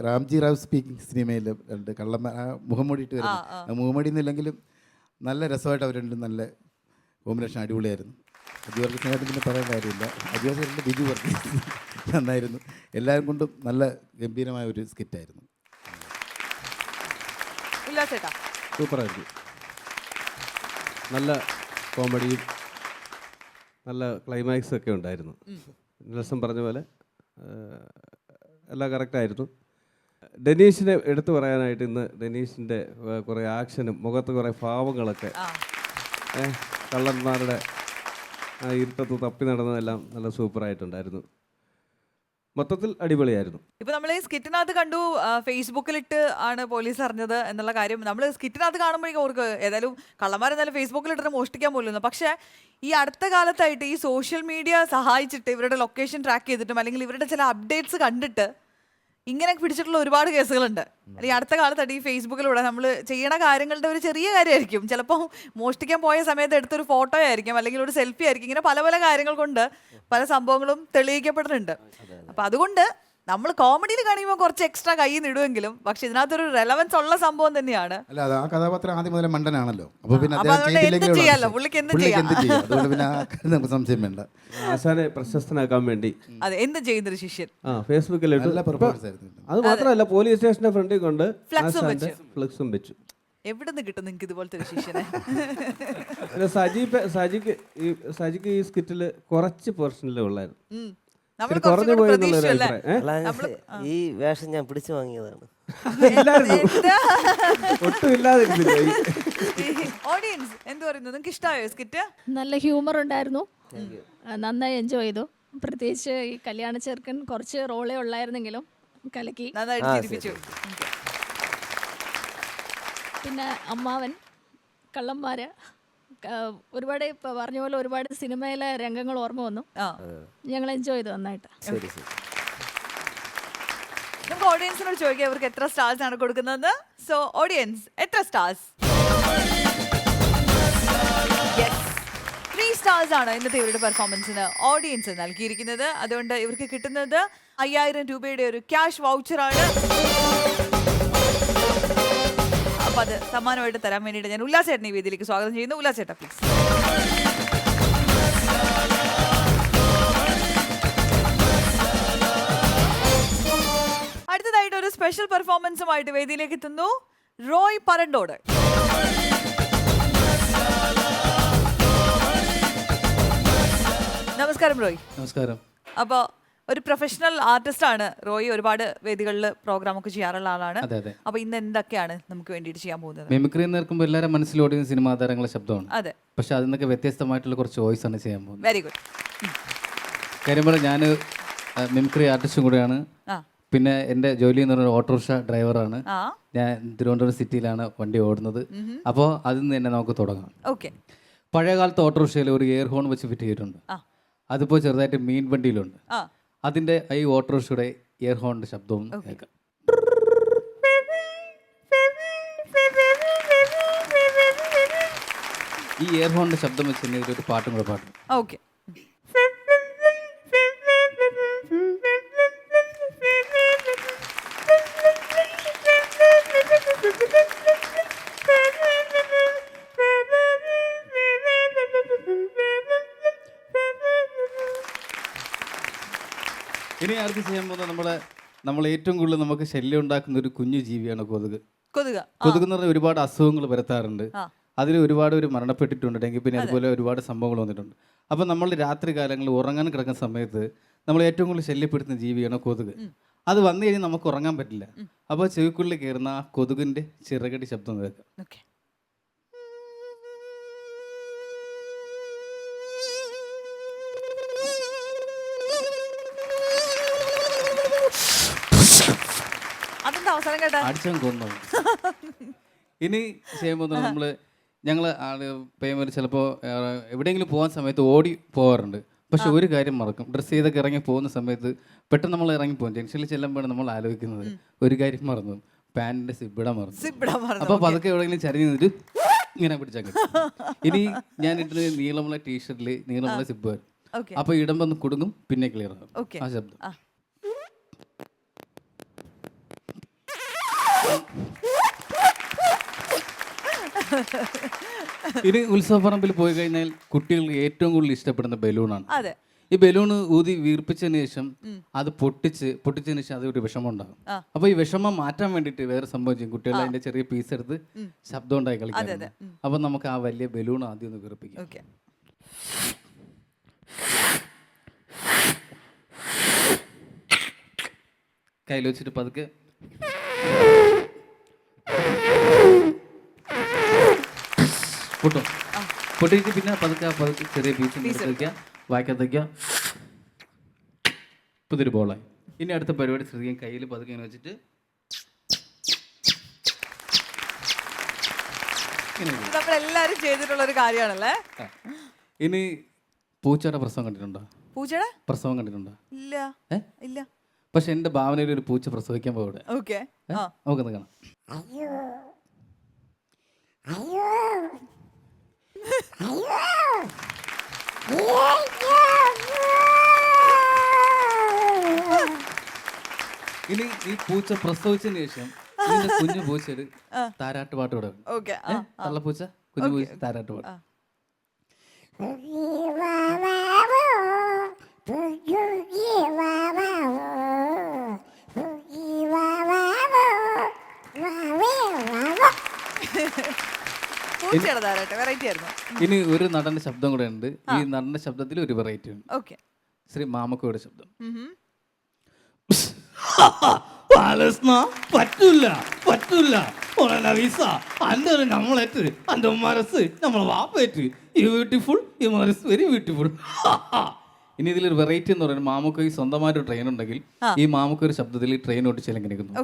രാംജി റാവ് സ്പീക്കിംഗ് സിനിമയിൽ 2 കള്ളന്മാർ മുഖംമൂടിയിട്ട് വരുന്നു. മുഖംമൂടി എന്നില്ലെങ്കിലും നല്ല രസമായിട്ട് അവർ രണ്ടും നല്ല കോമ്പിനേഷൻ അടിപൊളിയായിരുന്നു. അജുവർക്ക് സ്നേഹത്തിന് പിന്നെ പറയേണ്ട കാര്യമില്ല. അജുവർക്കിൻ്റെ ബിജു വർക്ക് നന്നായിരുന്നു. എല്ലാവരും കൊണ്ടും നല്ല ഗംഭീരമായ ഒരു സ്കിറ്റായിരുന്നു. ഇല്ല ചേട്ടാ സൂപ്പറായിരുന്നു. നല്ല കോമഡിയും നല്ല ക്ലൈമാക്സ് ഒക്കെ ഉണ്ടായിരുന്നു. നെൽസൺ പറഞ്ഞ പോലെ എല്ലാം കറക്റ്റായിരുന്നു. ഡെനീഷിനെ എടുത്തു പറയാനായിട്ട് ഇന്ന് ഡെനീഷിൻ്റെ കുറേ ആക്ഷനും മുഖത്ത് കുറേ ഭാവങ്ങളൊക്കെ കള്ളന്മാരുടെ ആ ഇരുട്ടത്ത് തപ്പി നടന്നതെല്ലാം നല്ല സൂപ്പറായിട്ടുണ്ടായിരുന്നു. മൊത്തത്തിൽ അടിപൊളിയായിരുന്നു. ഇപ്പൊ നമ്മൾ ഈ സ്കിറ്റിനകത്ത് കണ്ടു ഫേസ്ബുക്കിലിട്ട് ആണ് പോലീസ് അറിഞ്ഞത് എന്നുള്ള കാര്യം. നമ്മൾ സ്കിറ്റിനകത്ത് കാണുമ്പോഴേക്കും ഓർക്ക് ഏതായാലും കള്ളന്മാരെന്തായാലും ഫേസ്ബുക്കിലിട്ട് മോഷ്ടിക്കാൻ പോലും. പക്ഷേ ഈ അടുത്ത കാലത്തായിട്ട് ഈ സോഷ്യൽ മീഡിയ സഹായിച്ചിട്ട് ഇവരുടെ ലൊക്കേഷൻ ട്രാക്ക് ചെയ്തിട്ടും അല്ലെങ്കിൽ ഇവരുടെ ചില അപ്ഡേറ്റ്സ് കണ്ടിട്ട് ഇങ്ങനെ പിടിച്ചിട്ടുള്ള ഒരുപാട് കേസുകളുണ്ട്. അല്ലെങ്കിൽ അടുത്ത കാലത്തായിട്ട് ഈ ഫേസ്ബുക്കിലൂടെ നമ്മൾ ചെയ്യണ കാര്യങ്ങളുടെ ഒരു ചെറിയ കാര്യമായിരിക്കും, ചിലപ്പോൾ മോഷ്ടിക്കാൻ പോയ സമയത്ത് എടുത്തൊരു ഫോട്ടോ ആയിരിക്കും അല്ലെങ്കിൽ ഒരു സെൽഫി ആയിരിക്കും. ഇങ്ങനെ പല പല കാര്യങ്ങൾ കൊണ്ട് പല സംഭവങ്ങളും തെളിയിക്കപ്പെടുന്നുണ്ട്. അപ്പം അതുകൊണ്ട് നമ്മൾ കോമഡിയിൽ കാണിക്കുമ്പോൾ കുറച്ച് എക്സ്ട്രാ കൈ നിടുമെങ്കിലും പക്ഷെ ഇതിനകത്തൊരു റെലവൻസ് ഉള്ള സംഭവം തന്നെയാണ്. അല്ല, അത് ആ കഥാപാത്രം ആദ്യം മുതലേ മണ്ടനാണല്ലോ. അപ്പോൾ പിന്നെ അപ്പൊ അതുകൊണ്ട് എന്തും ചെയ്യാമല്ലോ, പുള്ളിക്ക് എന്തും ചെയ്യാം. അതുകൊണ്ട് പിന്നെ ആ കാര്യം നമുക്ക് സംശയം വേണ്ട. ആശാനെ പ്രശസ്തനാക്കാൻ വേണ്ടി അതെ എന്തും ചെയ്യുന്നൊരു ശിഷ്യൻ ഫേസ്ബുക്കിലിട്ട് നല്ല പെർഫോമൻസ് ആയിരുന്നു. അത് മാത്രമല്ല പോലീസ് സ്റ്റേഷന്റെ ഫ്രണ്ടിൽ കൊണ്ട് ഫ്ലക്സും ആശാന്റെ ഫ്ലക്സും വെച്ചു. എവിടെ നിന്ന് കിട്ടും നിങ്ങൾക്ക് ഇതുപോലത്തെ ഒരു ശിഷ്യനെ? പിന്നെ സജിക്ക് ഈ സ്കിറ്റിൽ കുറച്ച് പോർഷനിലേ ഉള്ളായിരുന്നു. നമ്മൾ കുറഞ്ഞു കുറച്ചുകൂടി പോയി എന്നുള്ളൊരു പ്രതീക്ഷയല്ലേ? അഭിപ്രായം. ഈ വേഷം ഞാൻ പിടിച്ചു വാങ്ങിയതാണ്. ഒട്ടും ഇല്ലാതിരുന്നില്ല. ഓഡിയൻസ് എന്ത് പറയുന്നു, നിങ്ങൾക്ക് ഇഷ്ടമായോ സ്കിറ്റ്? നല്ല ഹ്യൂമർ ഉണ്ടായിരുന്നു, നന്നായി എൻജോയ് ചെയ്തു. പ്രത്യേകിച്ച് ഈ കല്യാണ ചെറുക്കൻ കുറച്ച് റോളേ ഉള്ളായിരുന്നെങ്കിലും കലക്കി. നന്നായിട്ട് ചിരിപ്പിച്ചു. പിന്നെ അമ്മാവൻ, കള്ളന്മാര്, ഒരുപാട് ഇപ്പൊ പറഞ്ഞ പോലെ ഒരുപാട് സിനിമയിലെ രംഗങ്ങൾ ഓർമ്മ വന്നു. ഞങ്ങൾ എൻജോയ് ചെയ്തു നന്നായിട്ട്. നമുക്ക് ഓഡിയൻസിനോട് ചോദിക്കാം ഇവർക്ക് എത്ര സ്റ്റാർസ് ആണ് കൊടുക്കുന്നത്. സോ ഓഡിയൻസ് എത്ര സ്റ്റാർസ്? 3 സ്റ്റാർസ് ആണ് ഇന്നത്തെ ഇവരുടെ പെർഫോമൻസിന് ഓഡിയൻസ് നൽകിയിരിക്കുന്നത്. അതുകൊണ്ട് ഇവർക്ക് കിട്ടുന്നത് 5000 രൂപയുടെ ഒരു ക്യാഷ് വൗച്ചറാണ്. അപ്പൊ അത് സമ്മാനമായിട്ട് തരാൻ വേണ്ടിയിട്ട് ഞാൻ ഉല്ലാസേട്ടനെ ഈ വേദിയിലേക്ക് സ്വാഗതം ചെയ്യുന്നു. ഉല്ലാസേട്ടാ പ്ലീസ്. അടുത്തതായിട്ട് ഒരു സ്പെഷ്യൽ പെർഫോമൻസുമായിട്ട് വേദിയിലേക്ക് എത്തുന്നു റോയ് പരണ്ടോട്. നമസ്കാരം റോയ്. നമസ്കാരം. അപ്പോൾ ഒരു പ്രൊഫഷണൽ ആർട്ടിസ്റ്റ് ആണ് റോയ്. ഒരുപാട് വേദികളിൽ പ്രോഗ്രാം ഒക്കെ ചെയ്യാറുള്ള ആളാണ്. അതെ അതെ. അപ്പോൾ ഇന്ന് എന്തൊക്കെയാണ് നമുക്ക് വേണ്ടിയിട്ട് ചെയ്യാൻ പോകുന്നത്? മിമിക്രി എന്ന് കേൾക്കുമ്പോൾ എല്ലാവരും മനസ്സിലോടുന്ന സിനിമാ താരങ്ങളുടെ ശബ്ദമാണ്. അതെ. പക്ഷെ അതിൽ നിന്നൊക്കെ വ്യത്യസ്തമായിട്ടുള്ള കുറച്ച് വോയിസ് ആണ് ചെയ്യാൻ പോകുന്നത്. Very good. കാര്യം പറഞ്ഞാൽ ഞാൻ മിമിക്രി ആർട്ടിസ്റ്റും കൂടെയാണ്. പിന്നെ എൻ്റെ ജോലി എന്ന് പറയുന്നത് ഓട്ടോറിക്ഷ ഡ്രൈവറാണ്. ഞാൻ തിരുവനന്തപുരം സിറ്റിയിലാണ് വണ്ടി ഓടുന്നത്. അപ്പോൾ അതിൽ നിന്ന് തന്നെ നമുക്ക് തുടങ്ങാം. ഓക്കെ. പഴയ കാലത്ത് ഓട്ടോറിക്ഷയിൽ ഒരു എയർ ഹോൺ വെച്ച് ഫിറ്റ് ചെയ്തിട്ടുണ്ട്. അതിപ്പോൾ ചെറുതായിട്ട് മീൻ വണ്ടിയിലുണ്ട്. അതിൻ്റെ ഈ ഓട്ടോറിക്ഷയുടെ എയർ ഹോണിൻ്റെ ശബ്ദവും കേൾക്കാം. ഈ എയർ ഹോണിൻ്റെ ശബ്ദം വെച്ച് തന്നെ ഒരു പാട്ടും കൂടെ പാടും. ഓക്കെ. ഇനി ആർക്ക് ചെയ്യാൻ പോകുന്നത് നമ്മൾ ഏറ്റവും കൂടുതൽ നമുക്ക് ശല്യം ഉണ്ടാക്കുന്ന ഒരു കുഞ്ഞു ജീവിയാണ് കൊതുക്. കൊതുക് എന്ന് പറഞ്ഞാൽ ഒരുപാട് അസുഖങ്ങൾ വരുത്താറുണ്ട്. അതിൽ ഒരുപാട് പേര് മരണപ്പെട്ടിട്ടുണ്ടെങ്കിൽ പിന്നെ അതുപോലെ ഒരുപാട് സംഭവങ്ങൾ വന്നിട്ടുണ്ട്. അപ്പോൾ നമ്മൾ രാത്രി കാലങ്ങളിൽ ഉറങ്ങാൻ കിടക്കുന്ന സമയത്ത് നമ്മൾ ഏറ്റവും കൂടുതൽ ശല്യപ്പെടുത്തുന്ന ജീവിയാണ് കൊതുക്. അത് വന്നു കഴിഞ്ഞാൽ നമുക്ക് ഉറങ്ങാൻ പറ്റില്ല. അപ്പോൾ ചെവിക്കുള്ളിൽ കയറുന്ന ആ കൊതുകിൻ്റെ ചിറകടി ശബ്ദം കേൾക്കാം. അടിച്ചാൽ കൊന്നു. ഇനി ചെയ്യുമ്പോൾ ഞങ്ങൾ പേയ്മെന്റ് ചിലപ്പോൾ എവിടെയെങ്കിലും പോകാൻ സമയത്ത് ഓടി പോകാറുണ്ട്. പക്ഷെ ഒരു കാര്യം മറക്കും. ഡ്രസ്സ് ചെയ്തൊക്കെ ഇറങ്ങി പോകുന്ന സമയത്ത് പെട്ടെന്ന് നമ്മൾ ഇറങ്ങിപ്പോകും. ജംഗ്ഷനിൽ ചെല്ലുമ്പോഴാണ് നമ്മൾ ആലോചിക്കുന്നത് ഒരു കാര്യം മറന്നു, പാൻറ്റിന്റെ സിബിട മറന്നു. അപ്പോൾ പതുക്കെ എവിടെയെങ്കിലും ചരിഞ്ഞ് നിന്നിട്ട് ഇങ്ങനെ പിടിച്ചാൽ കിട്ടും. ഇനി ഞാൻ ഇട്ട് നീളമുള്ള ടീഷർട്ടിൽ നീളമുള്ള സിബ് വരും. അപ്പോൾ ഇടുമ്പോൾ ഒന്ന് കുടുങ്ങും, പിന്നെ ക്ലിയർ ആകും ആ ശബ്ദം. ഇനി ഉത്സവപ്പറമ്പിൽ പോയി കഴിഞ്ഞാൽ കുട്ടികൾക്ക് ഏറ്റവും കൂടുതൽ ഇഷ്ടപ്പെടുന്ന ബലൂണാണ്. ഈ ബലൂണ് ഊതി വീർപ്പിച്ചതിന് ശേഷം അത് പൊട്ടിച്ചതിന് ശേഷം അത് ഒരു വിഷമം ഉണ്ടാകും. അപ്പൊ ഈ വിഷമം മാറ്റാൻ വേണ്ടിയിട്ട് വേറെ സംഭവം ചെയ്യും. കുട്ടികൾ അതിന്റെ ചെറിയ പീസ് എടുത്ത് ശബ്ദം ഉണ്ടായി കളിക്കാം. അപ്പൊ നമുക്ക് ആ വലിയ ബലൂൺ ആദ്യം ഒന്ന് വീർപ്പിക്കാം. കയ്യിൽ വെച്ചിട്ട് പതുക്കെ പൊട്ടും. പൊട്ടിയിട്ട് പിന്നെ പതുക്കെ ചെറിയ പീസ് വയ്ക്കുക, വായിക്കത്തേക്കുക. പുതിയൊരു ബോളായി. ഇനി അടുത്ത പരിപാടി ശ്രദ്ധിക്കാൻ, കയ്യിൽ പതുക്കെ ഇങ്ങനെ വെച്ചിട്ട് നമ്മളെല്ലാരും ചെയ്തിട്ടുള്ള ഒരു കാര്യമാണല്ലേ. ഇനി പൂച്ചയുടെ പ്രസവം കണ്ടിട്ടുണ്ടോ? പൂച്ചയുടെ പ്രസവം കണ്ടിട്ടുണ്ടോ? ഇല്ല. ഇല്ല. പക്ഷെ എന്റെ ഭാവനയിൽ ഒരു പൂച്ച പ്രസവിക്കാൻ പോകട്ടെ. നമുക്കൊന്ന് കാണാം. ഇനി ഈ പൂച്ച പ്രസവിച്ചതിന് ശേഷം കുഞ്ഞു പൂച്ചയുടെ താരാട്ട് പാട്ട് പാടും. തള്ളപ്പൂച്ച കുഞ്ഞു പൂച്ച താരാട്ട് പാടും. ഇനി ഒരു നടന്റെ ശബ്ദം കൂടെ ഉണ്ട്. ഈ നടന്റെ ശബ്ദത്തിൽ ഒരു വെറൈറ്റി ഉണ്ട്. ശ്രീ മാമക്കോയുടെ ശബ്ദം. പറ്റൂല പറ്റൂല നമ്മളേറ്റ് അന്റെ മനസ്സ് നമ്മളെ വാപ്പേറ്റ് ബ്യൂട്ടിഫുൾ ഈ മനസ്സ് വെരി ബ്യൂട്ടിഫുൾ. ഇനി ഇതിലൊരു വെറൈറ്റി എന്ന് പറയുന്നത് മാമുക്ക് സ്വന്തമായിട്ട് ട്രെയിൻ ഉണ്ടെങ്കിൽ ഈ മാമുക്ക് ഒരു ശബ്ദത്തിൽ ട്രെയിൻ ഓടിച്ചാൽ എങ്ങനെ ഇരിക്കുന്നു?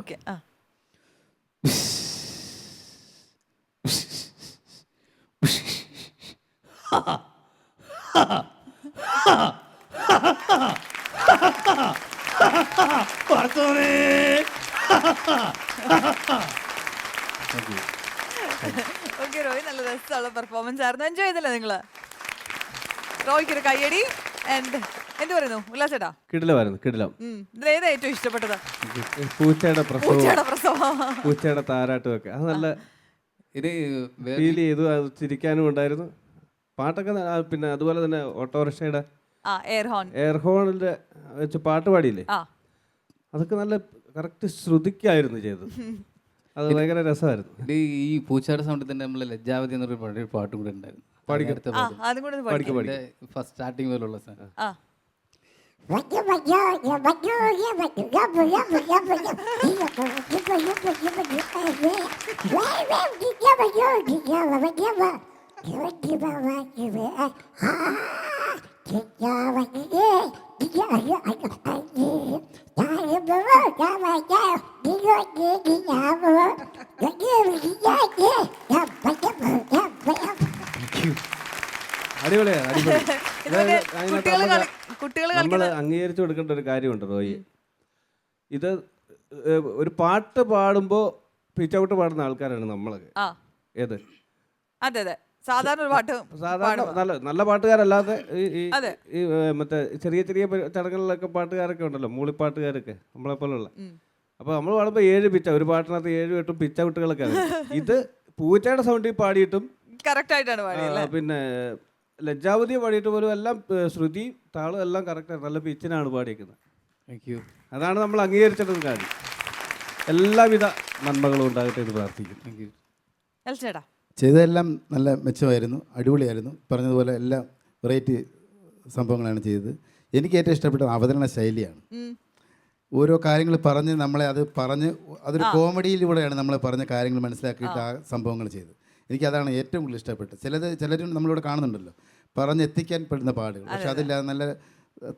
റോയ് നല്ല രസമുള്ള പെർഫോമൻസ് ആയിരുന്നു. എൻജോയ് ചെയ്തല്ലേ നിങ്ങള്? റോയ്ക്ക് ഒരു കയ്യടി. എന്ത് പറയുന്നു ഉല്ലാസേട്ടാ? കിടിലമായിരുന്നു, കിടിലം. ഇതിലേതാ ഏറ്റവും ഇഷ്ടപ്പെട്ടത്? പൂച്ചയുടെ പ്രസവം, പൂച്ചയുടെ താരാട്ടും ഒക്കെ അത് നല്ല ഫീൽ ചെയ്തു. അത് ചിരിക്കാനും ഉണ്ടായിരുന്നു. പാട്ടൊക്കെ പിന്നെ അതുപോലെ തന്നെ ഓട്ടോറിക്ഷയുടെ എയർ ഹോണിന്റെ വെച്ച് പാട്ട് പാടിയില്ലേ, അതൊക്കെ നല്ല കറക്റ്റ് ശ്രുതിക്കായിരുന്നു ചെയ്തത്. അത് ഭയങ്കര രസമായിരുന്നു. ഇത് ഈ പൂച്ചാട് സൗണ്ടിൽ തന്നെ നമ്മളെ ലജ്ജാവതി എന്നൊരു പഴയ പാട്ടും കൂടെ ഉണ്ടായിരുന്നു. പാടിക്കും. അതും കൂടെ ഒന്ന് പഠിക്ക്. ഫസ്റ്റ് സ്റ്റാർട്ടിങ് പോലുള്ള സാധനം. ആ അടിപൊളിയാണ്, അടിപൊളി. ഇതുപോലെ കുട്ടികൾ നമ്മൾ അംഗീകരിച്ചു കൊടുക്കേണ്ട ഒരു കാര്യമുണ്ട് റോയി. ഇത് ഒരു പാട്ട് പാടുമ്പോൾ പിച്ചൗട്ട് പാടുന്ന ആൾക്കാരാണ് നമ്മളൊക്കെ. ആ ഏത് അതെ അതെ സാധാരണ ഒരു പാട്ട് സാധാരണ നല്ല നല്ല പാട്ടുകാരല്ലാതെ ഈ അതെ. ഈ മറ്റേ ചെറിയ ചെറിയ ചടങ്ങുകളിലൊക്കെ പാട്ടുകാരൊക്കെ ഉണ്ടല്ലോ, മൂളിപ്പാട്ടുകാരൊക്കെ നമ്മളെ പോലുള്ള. അപ്പോൾ നമ്മൾ പാടുമ്പോൾ 7 പിച്ച, ഒരു പാട്ടിനകത്ത് 7 8 പിച്ചൗട്ടുകളൊക്കെ ആണ്. ഇത് പൂച്ചയുടെ സൗണ്ടിൽ പാടിയിട്ടും കറക്റ്റ് ആയിട്ടാണ് പാടിയത്. പിന്നെ ലജ്ജാവതിയെ പാടിയിട്ട് പോലും എല്ലാം ശ്രുതി താളം എല്ലാം കറക്റ്റാണ്, നല്ല പിച്ചിനാണ് പാടിയിരിക്കുന്നത്. Thank you. അതാണ് നമ്മൾ അംഗീകരിച്ചിട്ടൊരു കാര്യം. എല്ലാവിധ നന്മകളും ഉണ്ടാകട്ടെ എന്ന് പ്രാർത്ഥിക്കുന്നു. Thank you. ചേട്ടാ ചെയ്തതെല്ലാം നല്ല മെച്ചമായിരുന്നു, അടിപൊളിയായിരുന്നു. പറഞ്ഞതുപോലെ എല്ലാം വെറൈറ്റി സംഭവങ്ങളാണ് ചെയ്തത്. എനിക്ക് ഏറ്റവും ഇഷ്ടപ്പെട്ടത് അവതരണ ശൈലിയാണ്. ഓരോ കാര്യങ്ങൾ പറഞ്ഞ് നമ്മളെ അതൊരു കോമഡിയിലൂടെയാണ് നമ്മൾ പറഞ്ഞ കാര്യങ്ങൾ മനസ്സിലാക്കിയിട്ട് ആ സംഭവങ്ങൾ ചെയ്തത്. എനിക്കതാണ് ഏറ്റവും കൂടുതൽ ഇഷ്ടപ്പെട്ടത്. ചിലരും നമ്മളിവിടെ കാണുന്നുണ്ടല്ലോ പറഞ്ഞെത്തിക്കാൻ പെടുന്ന പാടുകൾ, പക്ഷെ അതില്ലാതെ നല്ല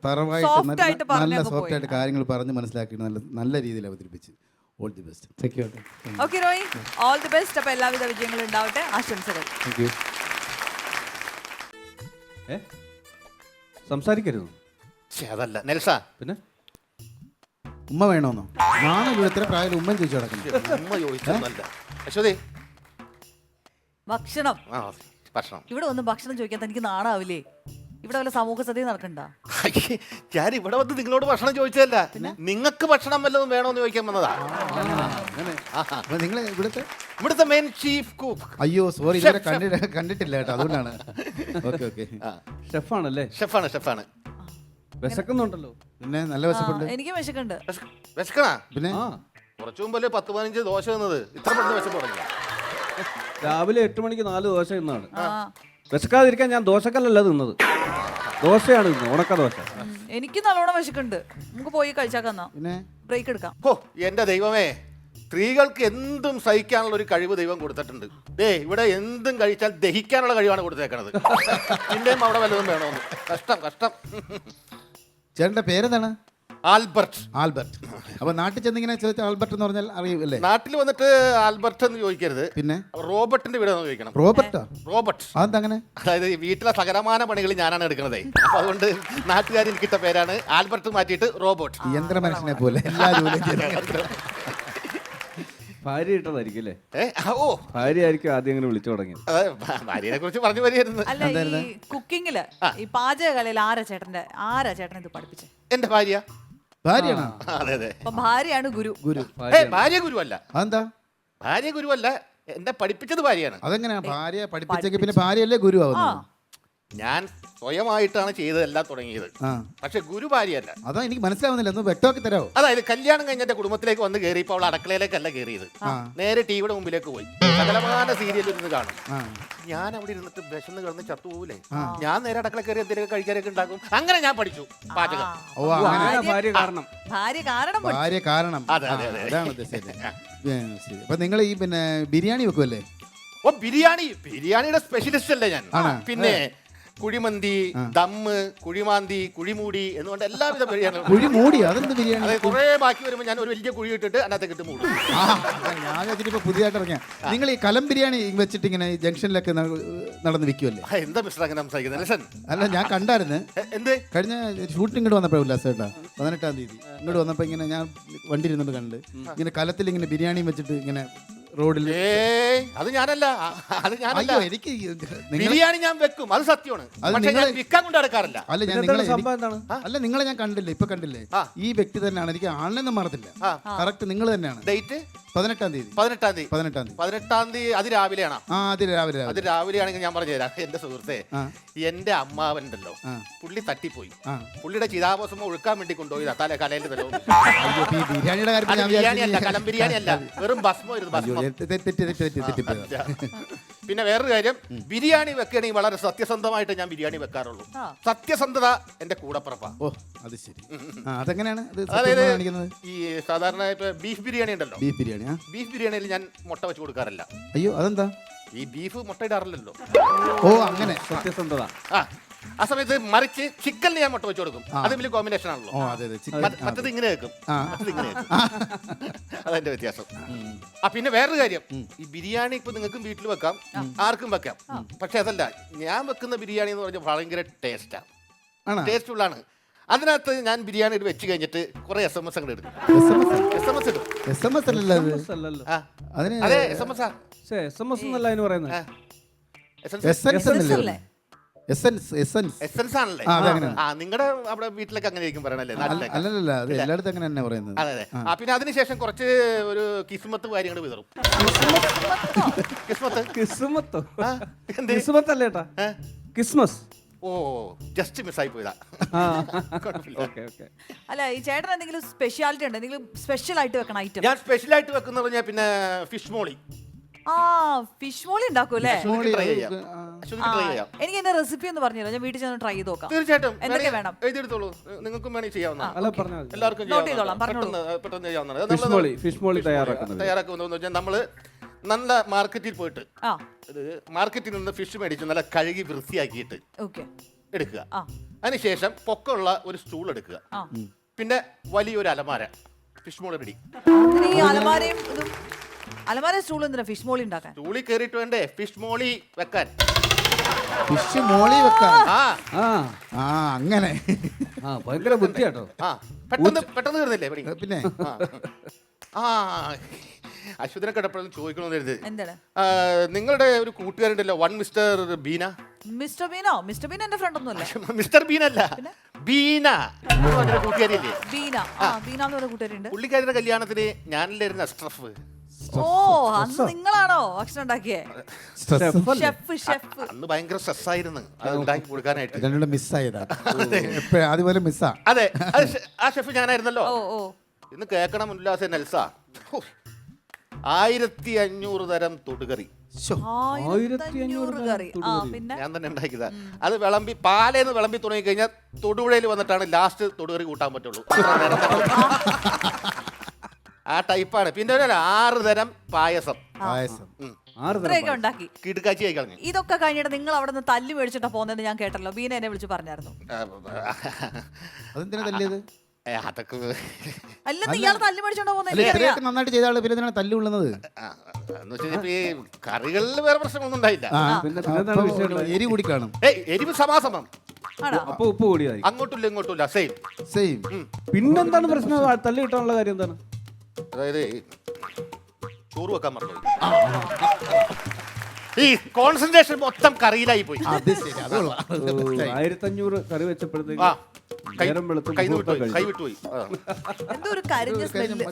തറവായിട്ട് നല്ല സോഫ്റ്റായിട്ട് കാര്യങ്ങൾ പറഞ്ഞ് മനസ്സിലാക്കിയിട്ട് നല്ല രീതിയിൽ അവതരിപ്പിച്ച്. All the best. Thank you. Okay Roy, all the best. അപ്പോൾ എല്ലാവിധ വിജയങ്ങളും ഉണ്ടാവട്ടെ, ആശംസകൾ. Thank you. സംസാരിക്കരുത്. അതല്ല നെൽസാ, പിന്നെ ഉമ്മ വേണമെന്നോ? ഞാനൊരു എത്ര പ്രായം ഉമ്മൻ ചോദിച്ചു കിടക്കുന്നു. ഉമ്മ ചോദിച്ചതല്ല. അശ്വതി ഭക്ഷണം ഭക്ഷണം ഇവിടെ വന്ന് ഭക്ഷണം ചോദിക്കാൻ തനിക്ക് നാണാവില്ലേ? ഇവിടെ വല്ല സമൂഹ സദ്യ നടക്കണ്ട? ഞാൻ ഇവിടെ വന്ന് നിങ്ങളോട് ഭക്ഷണം ചോദിച്ചതല്ല, നിങ്ങൾക്ക് ഭക്ഷണം വല്ലതും വേണോന്ന് ചോദിക്കാൻ വന്നതാ. നിങ്ങൾ ഇവിടുത്തെ മെയിൻ ചീഫ് കുക്ക്. അയ്യോ സോറി, ഇതുവരെ കണ്ടിട്ടില്ല കേട്ടോ, അതുകൊണ്ടാണ്. Okay okay. ഷെഫാണല്ലേ? ഷെഫാണ്. വിശക്കുന്നുണ്ടല്ലോ. പിന്നെ നല്ല വിശപ്പുണ്ട്. എനിക്ക് വിശക്കുണ്ട്. വിശക്കണാ? പിന്നെ കുറച്ചു മുമ്പല്ലേ 10-15 ദോശ തന്നത്, ഇത്ര പെട്ടെന്ന് വിശപ്പ് തുടങ്ങി? രാവിലെ 8 മണിക്ക് 4 ദോശ തിന്നാണ്. വിശക്കാതിരിക്കാൻ ഞാൻ ദോശക്കല്ലല്ല തിന്നത്, ദോശയാണ് തിന്നത്, ഉണക്ക ദോശ. എനിക്ക് നല്ലോണം വിശക്കുണ്ട്, നമുക്ക് പോയി കഴിച്ചാക്കാന്നാ. പിന്നെ ബ്രേക്ക് എടുക്കാം. ഓ എന്റെ ദൈവമേ, സ്ത്രീകൾക്ക് എന്തും സഹിക്കാനുള്ള ഒരു കഴിവ് ദൈവം കൊടുത്തിട്ടുണ്ട്. ഇവിടെ എന്തും കഴിച്ചാൽ ദഹിക്കാനുള്ള കഴിവാണ് കൊടുത്തേക്കണത്. പിന്നെയും അവിടെ വല്ലതും വേണോന്ന്. കഷ്ടം. ചേട്ടൻ്റെ പേരെന്താണ്? ആൽബർട്ട്. അപ്പൊ നാട്ടിൽ ചെന്നിങ്ങനെ ചോദിച്ചാൽ ആൽബർട്ട് എന്ന് പറഞ്ഞാൽ അറിയില്ലേ? നാട്ടിൽ വന്നിട്ട് ആൽബർട്ട് എന്ന് ചോദിക്കരുത്, പിന്നെ റോബർട്ടിന്റെ വീടെന്ന് ചോദിക്കണം. റോബർട്ട്. അതെന്താ? അതായത് വീട്ടിലെ സകലമാന പണികൾ ഞാനാണ് എടുക്കണതേ. അപ്പൊ അതുകൊണ്ട് നാട്ടുകാർ എനിക്കിട്ട പേരാണ് ആൽബർട്ട്, മാറ്റിയിട്ട് റോബോട്ട്. യന്ത്ര മനുഷ്യനെ പോലെ എല്ലാ ജോലിയും. ഭാര്യ ഇട്ടതായിരിക്കും അല്ലേ? ഓ ഭാര്യ ആയിരിക്കും ആദ്യം അങ്ങനെ വിളിച്ചു തുടങ്ങിയത്. ഭാര്യനെ കുറിച്ച് പറഞ്ഞു വരികയായിരുന്നു. അല്ല, ഈ കുക്കിങ്ങില് ഈ പാചകകലയിൽ ആരാ ചേട്ടൻ ഇത് പഠിപ്പിച്ചേ? എന്റെ ഭാര്യയാണോ? അതെ. അപ്പൊ ഭാര്യയാണ് ഗുരു. ഭാര്യ ഗുരുവല്ല. അതെന്താ? ഭാര്യ ഗുരുവല്ല, എന്നെ പഠിപ്പിച്ചത് ഭാര്യയാണ്. അതെങ്ങനെയാ ഭാര്യ പഠിപ്പിച്ചെങ്കിൽ പിന്നെ ഭാര്യയല്ലേ ഗുരു ആവുന്നത്? ഞാൻ സ്വയമായിട്ടാണ് ചെയ്തതെല്ലാം തുടങ്ങിയത്, പക്ഷെ ഗുരു ഭാര്യയല്ല. അതാ എനിക്ക് മനസ്സിലാവുന്നില്ല, ഒന്ന് വ്യക്തമാക്കി തരാമോ? അതായത് കല്യാണം കഴിഞ്ഞ എന്റെ കുടുംബത്തിലേക്ക് വന്ന് കയറിയപ്പോൾ അവൾ അടുക്കളയിലേക്കല്ല കയറിയത്, നേരെ ടിവിയുടെ മുമ്പിലേക്ക് പോയി സകലമാന സീരിയൽ ഇരുന്ന് കാണും. ഞാൻ അവിടെ ഇരുന്നിട്ട് വിശന്ന് കിടന്ന് ചത്തുപോകൂലേ, ഞാൻ നേരെ അടുക്കള കയറി എന്തെങ്കിലും കഴിക്കാനൊക്കെ ഉണ്ടാക്കും. അങ്ങനെ ഞാൻ പഠിച്ചു പാചകം. ഭാര്യ കാരണം. അതാണ് ഉദ്ദേശിച്ചത്. അപ്പൊ നിങ്ങൾ ഈ പിന്നെ ബിരിയാണി വെക്കുമല്ലേ? ഓ ബിരിയാണിയുടെ സ്പെഷ്യലിസ്റ്റ് അല്ലേ ഞാൻ. പിന്നെ കുഴിമന്തി, ദമ്മ്, കുഴിമാന്തി, കുഴിമൂടി എന്നുകൊണ്ട് എല്ലാവിധ ബിരിയാണികളും. കുഴിമൂടി അതെന്ത് ബിരിയാണി? അതെ, കുറെ ബാക്കി വരുമ്പോൾ ഞാൻ ഒരു വലിയ കുഴി ഇട്ടിട്ട് അതിനകത്തേക്ക് ഇട്ട് മൂടും. ഞാൻ വെച്ചിട്ട് പുതിയതായിട്ട് ഇറങ്ങിയ നിങ്ങൾ ഈ കലം ബിരിയാണി വെച്ചിട്ട് ഇങ്ങനെ ജംഗ്ഷനിലൊക്കെ നടന്ന് വിൽക്കുമല്ലേ? എന്താ മിസ്റ്റർ അങ്ങനെ സംസാരിക്കുന്നത്? അല്ല, ഞാൻ കണ്ടായിരുന്നു. എന്ത് കഴിഞ്ഞ ഷൂട്ടിന് ഇങ്ങോട്ട് വന്നപ്പോൾ ഉല്ലാസേട്ടാ 18-ാം തീയതി ഇങ്ങോട്ട് വന്നപ്പോൾ ഇങ്ങനെ ഞാൻ വണ്ടി ഇരുന്നിട്ട് കണ്ട് ഇങ്ങനെ കലത്തിൽ ഇങ്ങനെ ബിരിയാണിയും വെച്ചിട്ട് ഇങ്ങനെ റോഡിൽ. അത് ഞാനല്ല. അയ്യോ, എനിക്ക് ബിരിയാണി ഞാൻ വെക്കും, അത് സത്യമാണ്. വിൽക്കാൻ കൊണ്ട് നടക്കാറില്ല. അല്ല, നിങ്ങളെ ഞാൻ കണ്ടില്ലേ, ഇപ്പൊ കണ്ടില്ലേ? ഈ വ്യക്തി തന്നെയാണ്, എനിക്ക് ആളിനൊന്നും മറത്തില്ല. കറക്റ്റ് നിങ്ങൾ തന്നെയാണ്. ഡേറ്റ് 18-ാം തീയതി 18-ാം തീയതി 18-ാം തീയതി 18-ാം തീയതി അത് രാവിലെയാണോ? അത് രാവിലെ അത് രാവിലെ ആണെങ്കിൽ ഞാൻ പറഞ്ഞു തരാം. എന്റെ സുഹൃത്തെ, എന്റെ അമ്മാവനുണ്ടല്ലോ, പുള്ളി തട്ടിപ്പോയി. പുള്ളിയുടെ ചിതാഭസ്മം ഒഴുക്കാൻ വേണ്ടി കൊണ്ടുപോയി തല കലയിൽ ബിരിയാണിയുടെ കാര്യം ബിരിയാണി അല്ല, കലം ബിരിയാണി അല്ല, വെറും ഭസ്മമായിരുന്നു, ഭസ്മം. പിന്നെ വേറൊരു കാര്യം, ബിരിയാണി വെക്കുകയാണെങ്കിൽ വളരെ സത്യസന്ധമായിട്ട് ഞാൻ ബിരിയാണി വെക്കാറുള്ളൂ. സത്യസന്ധത എന്റെ കൂടപ്പുറപ്പാ. ഓ അത് ശരി. അതെങ്ങനെയാണ് അതായത് ഈ സാധാരണ ഇപ്പൊ ബീഫ് ബിരിയാണി ഉണ്ടല്ലോ, ബീഫ് ബിരിയാണി ബീഫ് ബിരിയാണിയിൽ ഞാൻ മുട്ട വെച്ച് കൊടുക്കാറില്ല. അയ്യോ അതെന്താ? ഈ ബീഫ് മുട്ട ഇടാറില്ലല്ലോ. ഓ അങ്ങനെ സത്യസന്ധത. ആ സമയത്ത് മറിച്ച് ചിക്കനിൽ ഞാൻ മുട്ട വെച്ച് കൊടുക്കും. അത് വലിയ കോമ്പിനേഷൻ ആണല്ലോ. മറ്റത് ഇങ്ങനെ വെക്കും, മറ്റത് ഇങ്ങനെ വെക്കും. അതെന്റെ വ്യത്യാസം. പിന്നെ വേറൊരു കാര്യം, ഈ ബിരിയാണി ഇപ്പൊ നിങ്ങൾക്കും വീട്ടിൽ വെക്കാം, ആർക്കും വെക്കാം. പക്ഷെ അതല്ല, ഞാൻ വെക്കുന്ന ബിരിയാണി എന്ന് പറഞ്ഞാൽ ഭയങ്കര ടേസ്റ്റാണ്, ടേസ്റ്റ് ഫുള്ളാണ്. അതിനകത്ത് ഞാൻ ബിരിയാണി വെച്ച് കഴിഞ്ഞിട്ട് കുറെ SMS അങ്ങോട്ട് എടുക്കും. SMS ഇടും. SMS അല്ലല്ലോ അതെ SMS ആ. SMS എന്നല്ല അതിന് പറയുന്നത്. എസൻസ് ആണല്ലേ? നിങ്ങളുടെ അവിടെ വീട്ടിലൊക്കെ അങ്ങനെ ആയിരിക്കും പറയണല്ലേ? അല്ലല്ല, അത് എല്ലായിടത്തും അങ്ങനെ തന്നെ പറയുന്നത്. അതെ അതെ. പിന്നെ അതിനുശേഷം കുറച്ച് ഒരു കിസ്മത്ത് കാര്യങ്ങൾ വിതറും. കിസ്മത്തോ? കിസ്മത്ത് അല്ലേട്ടാ, ക്രിസ്മസ്. ഓ, ജസ്റ്റ് മിസ്സായി പോയതാ. അല്ല, ഈ ചേട്ടൻ എന്തെങ്കിലും സ്പെഷ്യാലിറ്റി ഉണ്ട്, എന്തെങ്കിലും സ്പെഷ്യൽ ആയിട്ട് വെക്കണം ഐറ്റം? ഞാൻ സ്പെഷ്യൽ ആയിട്ട് വെക്കുന്ന പറഞ്ഞാൽ പിന്നെ ഫിഷ് മോളി. ഫിഷ് മോളി ഉണ്ടാക്കും അല്ലേ? എനിക്ക് എന്റെ റെസിപ്പി ഒന്ന് പറഞ്ഞുതരാം, ഞാൻ വീട്ടിൽ ചെന്ന് ട്രൈ ചെയ്ത് നോക്കാം. തീർച്ചയായിട്ടും. എന്തൊക്കെ വേണം? എഴുതിയെടുത്തോളൂ, നിങ്ങൾക്കും വേണമെങ്കിൽ ചെയ്യാവുന്ന, എല്ലാവർക്കും പെട്ടെന്ന് ചെയ്യാവുന്നതാണ്. തയ്യാറാക്കുന്നത് വെച്ചാൽ നമ്മള് നല്ല മാർക്കറ്റിൽ പോയിട്ട് മാർക്കറ്റിൽ നിന്ന് ഫിഷ് മേടിച്ച് നല്ല കഴുകി വൃത്തിയാക്കിയിട്ട് എടുക്കുക. അതിനുശേഷം പൊക്കമുള്ള ഒരു സ്റ്റൂൾ എടുക്കുക. പിന്നെ വലിയൊരു അലമാര, ഫിഷ് മോളി റെഡി. അലമാര സ്റ്റൂൾ എന്തിനാ ഫിഷ് മോളി ഉണ്ടാക്കാൻ? സ്റ്റൂളിൽ കയറിയിട്ട് വേണ്ടേ ഫിഷ് മോളി വെക്കാൻ? ഫിഷ് മോളി വെക്കാൻ അങ്ങനെ ഭയങ്കര ബുദ്ധിയാട്ടോ. പെട്ടെന്ന് തീർന്നില്ലേ? പിന്നെ അശ്വതിനെ കണ്ടപ്പോഴും ചോദിക്കണമെന്ന് എന്താണ്, നിങ്ങളുടെ ഒരു കൂട്ടുകാരുണ്ടല്ലോ, മിസ്റ്റർ ബീന. മിസ്റ്റർ ബീനോ? മിസ്റ്റർ ബീന എന്റെ ഫ്രണ്ട് ഒന്നുമല്ല. മിസ്റ്റർ ബീന അല്ല, ബീന കൂട്ടുകാരില്ലേ? ബീന ബീന എന്ന് പറഞ്ഞ കൂട്ടുകാരുണ്ട്. പുള്ളിക്കാരിയുടെ കല്യാണത്തിന് ഞാനില്ലായിരുന്നു അസ്ട്രഫ്. ഓ, അന്ന് നിങ്ങളാണോ ഭക്ഷണം ഉണ്ടാക്കിയേ? അന്ന് ഭയങ്കര സ്ട്രെസ് ആയിരുന്നു അത് ഉണ്ടാക്കി കൊടുക്കാനായിട്ട്. അതുപോലെ മിസ്സാ. അതെ, ആ ഷെഫ് ഞാനായിരുന്നല്ലോ. ഇന്ന് കേൾക്കണം ഉല്ലാസ നെൽസ, 1500 തരം തൊടുകറി ഞാൻ തന്നെ ഉണ്ടാക്കിയതാ. അത് വിളമ്പി പാലേന്ന് വിളമ്പി തുടങ്ങി കഴിഞ്ഞാൽ തൊടുപുഴയിൽ വന്നിട്ടാണ് ലാസ്റ്റ് തൊടുകറി കൂട്ടാൻ പറ്റുള്ളൂ. ആ ടൈപ്പാണ്. പിന്നെ ഒരു 6 തരം പായസം ഉണ്ടാക്കി കിടുക്കാച്ചി കളഞ്ഞു. ഇതൊക്കെ കഴിഞ്ഞിട്ട് നിങ്ങൾ അവിടെ നിന്ന് തല്ലി മേടിച്ചിട്ടാ പോകുന്നത് ഞാൻ കേട്ടല്ലോ. ബീന എന്നെ വിളിച്ച് പറഞ്ഞായിരുന്നു. അതൊക്കെ നന്നായിട്ട് ചെയ്ത ആള് പിന്നെ തല്ലുള്ളത്. ഈ കറികളിൽ വേറെ പ്രശ്നമൊന്നും ഉണ്ടായില്ല. എരി കൂടി കാണും. എരിവ് സമാസമം. അപ്പൊ ഉപ്പ് കൂടിയായി. അങ്ങോട്ടില്ല ഇങ്ങോട്ടില്ല, സെയിം. പിന്നെന്താണ് പ്രശ്നം? തല്ല് കിട്ടാനുള്ള കാര്യം എന്താണ്? അതായത് ചോറ് വെക്കാൻ മറന്നു, ഈ കോൺസെൻട്രേഷൻ മൊത്തം കറിയിലായി പോയി. 1500 കറി വെച്ചപ്പോഴത്തേക്ക് കൈ വിട്ടുപോയി. എന്തോ ഒരു കരിഞ്ഞ സ്മെല്ല്.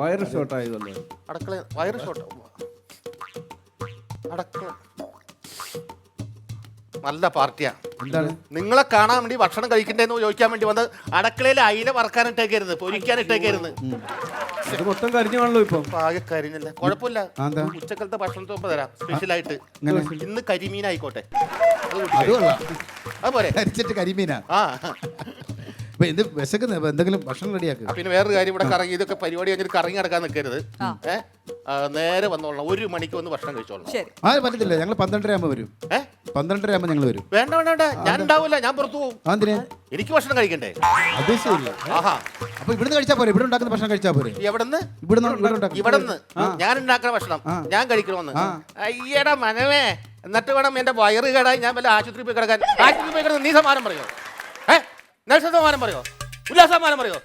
വയറ് ഷോർട്ട് ആയതല്ലേ? വയറ് ഷോർട്ട്. നല്ല പാർട്ടിയാ. നിങ്ങളെ കാണാൻ വേണ്ടി ഭക്ഷണം കഴിക്കണ്ടേന്ന് ചോദിക്കാൻ വേണ്ടി വന്ന് അടക്കളയിൽ അയില വറക്കാനിട്ടേക്കായിരുന്നു, പൊരിക്കാനിട്ടേക്കായിരുന്നു. മൊത്തം കരിഞ്ഞാണല്ലോ ഇപ്പൊ. ആകെ കരിഞ്ഞല്ലേ? കുഴപ്പമില്ല, ഉച്ചക്കലത്തെ ഭക്ഷണത്തോപ്പ് തരാം സ്പെഷ്യലായിട്ട്. ഇന്ന് കരിമീൻ ആയിക്കോട്ടെ, അതുപോലെ കരിമീനാ. എന്തെങ്കിലും ഭക്ഷണം റെഡിയാക്കുക. പിന്നെ വേറൊരു കാര്യം, ഇവിടെ കറങ്ങി ഇതൊക്കെ പരിപാടി കഴിഞ്ഞിട്ട് കറങ്ങി നടക്കാൻ നിൽക്കരുത്. നേരെ വന്നോളണം, 1 മണിക്ക് വന്ന് ഭക്ഷണം കഴിച്ചോളണം. പറ്റത്തില്ല, ഞങ്ങൾ 12:30 ആകുമ്പോൾ വരും. 12:30 ആകുമ്പോൾ ഞങ്ങൾ വരും. വേണ്ട വേണ്ട, ഞാൻ ഉണ്ടാവില്ല, ഞാൻ പുറത്തു പോകും. എനിക്ക് ഭക്ഷണം കഴിക്കണ്ടേ? അത് ശരി. അപ്പൊ ഇവിടുന്ന് കഴിച്ചാൽ പോരെ? ഇവിടെ ഉണ്ടാക്കുന്ന ഭക്ഷണം കഴിച്ചാൽ പോരെ? എവിടെന്ന്? ഇവിടുന്ന് ഞാൻ ഉണ്ടാക്കുന്ന ഭക്ഷണം ഞാൻ കഴിക്കണമെന്ന്? അയ്യടാ മനവേ, എന്നിട്ട് വേണം എന്റെ വയറ് കേടായി ഞാൻ വല്ല ആശുപത്രി പോയി കിടക്കാൻ. ആശുപത്രി പോയി കിടന്ന് നീ സമാനം പറയോ? നഴ്സ സമാനം പറയോ? ഉല്ലാസ സമാനം പറയോ?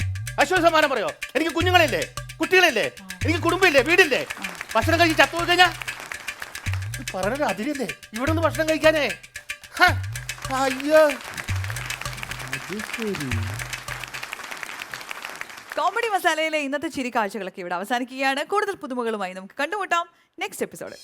അശ്വതി സമാനം പറയോ? എനിക്ക് കുഞ്ഞുങ്ങളില്ലേ, കുട്ടികളില്ലേ, എനിക്ക് കുടുംബമില്ലേ, വീടില്ലേ? ഭക്ഷണം കഴിച്ച് ചത്തു കഴിഞ്ഞാ പറഞ്ഞൊരു അതിരില്ലേ ഇവിടെ നിന്ന് ഭക്ഷണം കഴിക്കാനേ? അയ്യോ, കോമഡി മസാലയിലെ ഇന്നത്തെ ചിരി കാഴ്ചകളൊക്കെ ഇവിടെ അവസാനിക്കുകയാണ്. കൂടുതൽ പുതുമകളുമായി നമുക്ക് കണ്ടുമുട്ടാം നെക്സ്റ്റ് എപ്പിസോഡ്.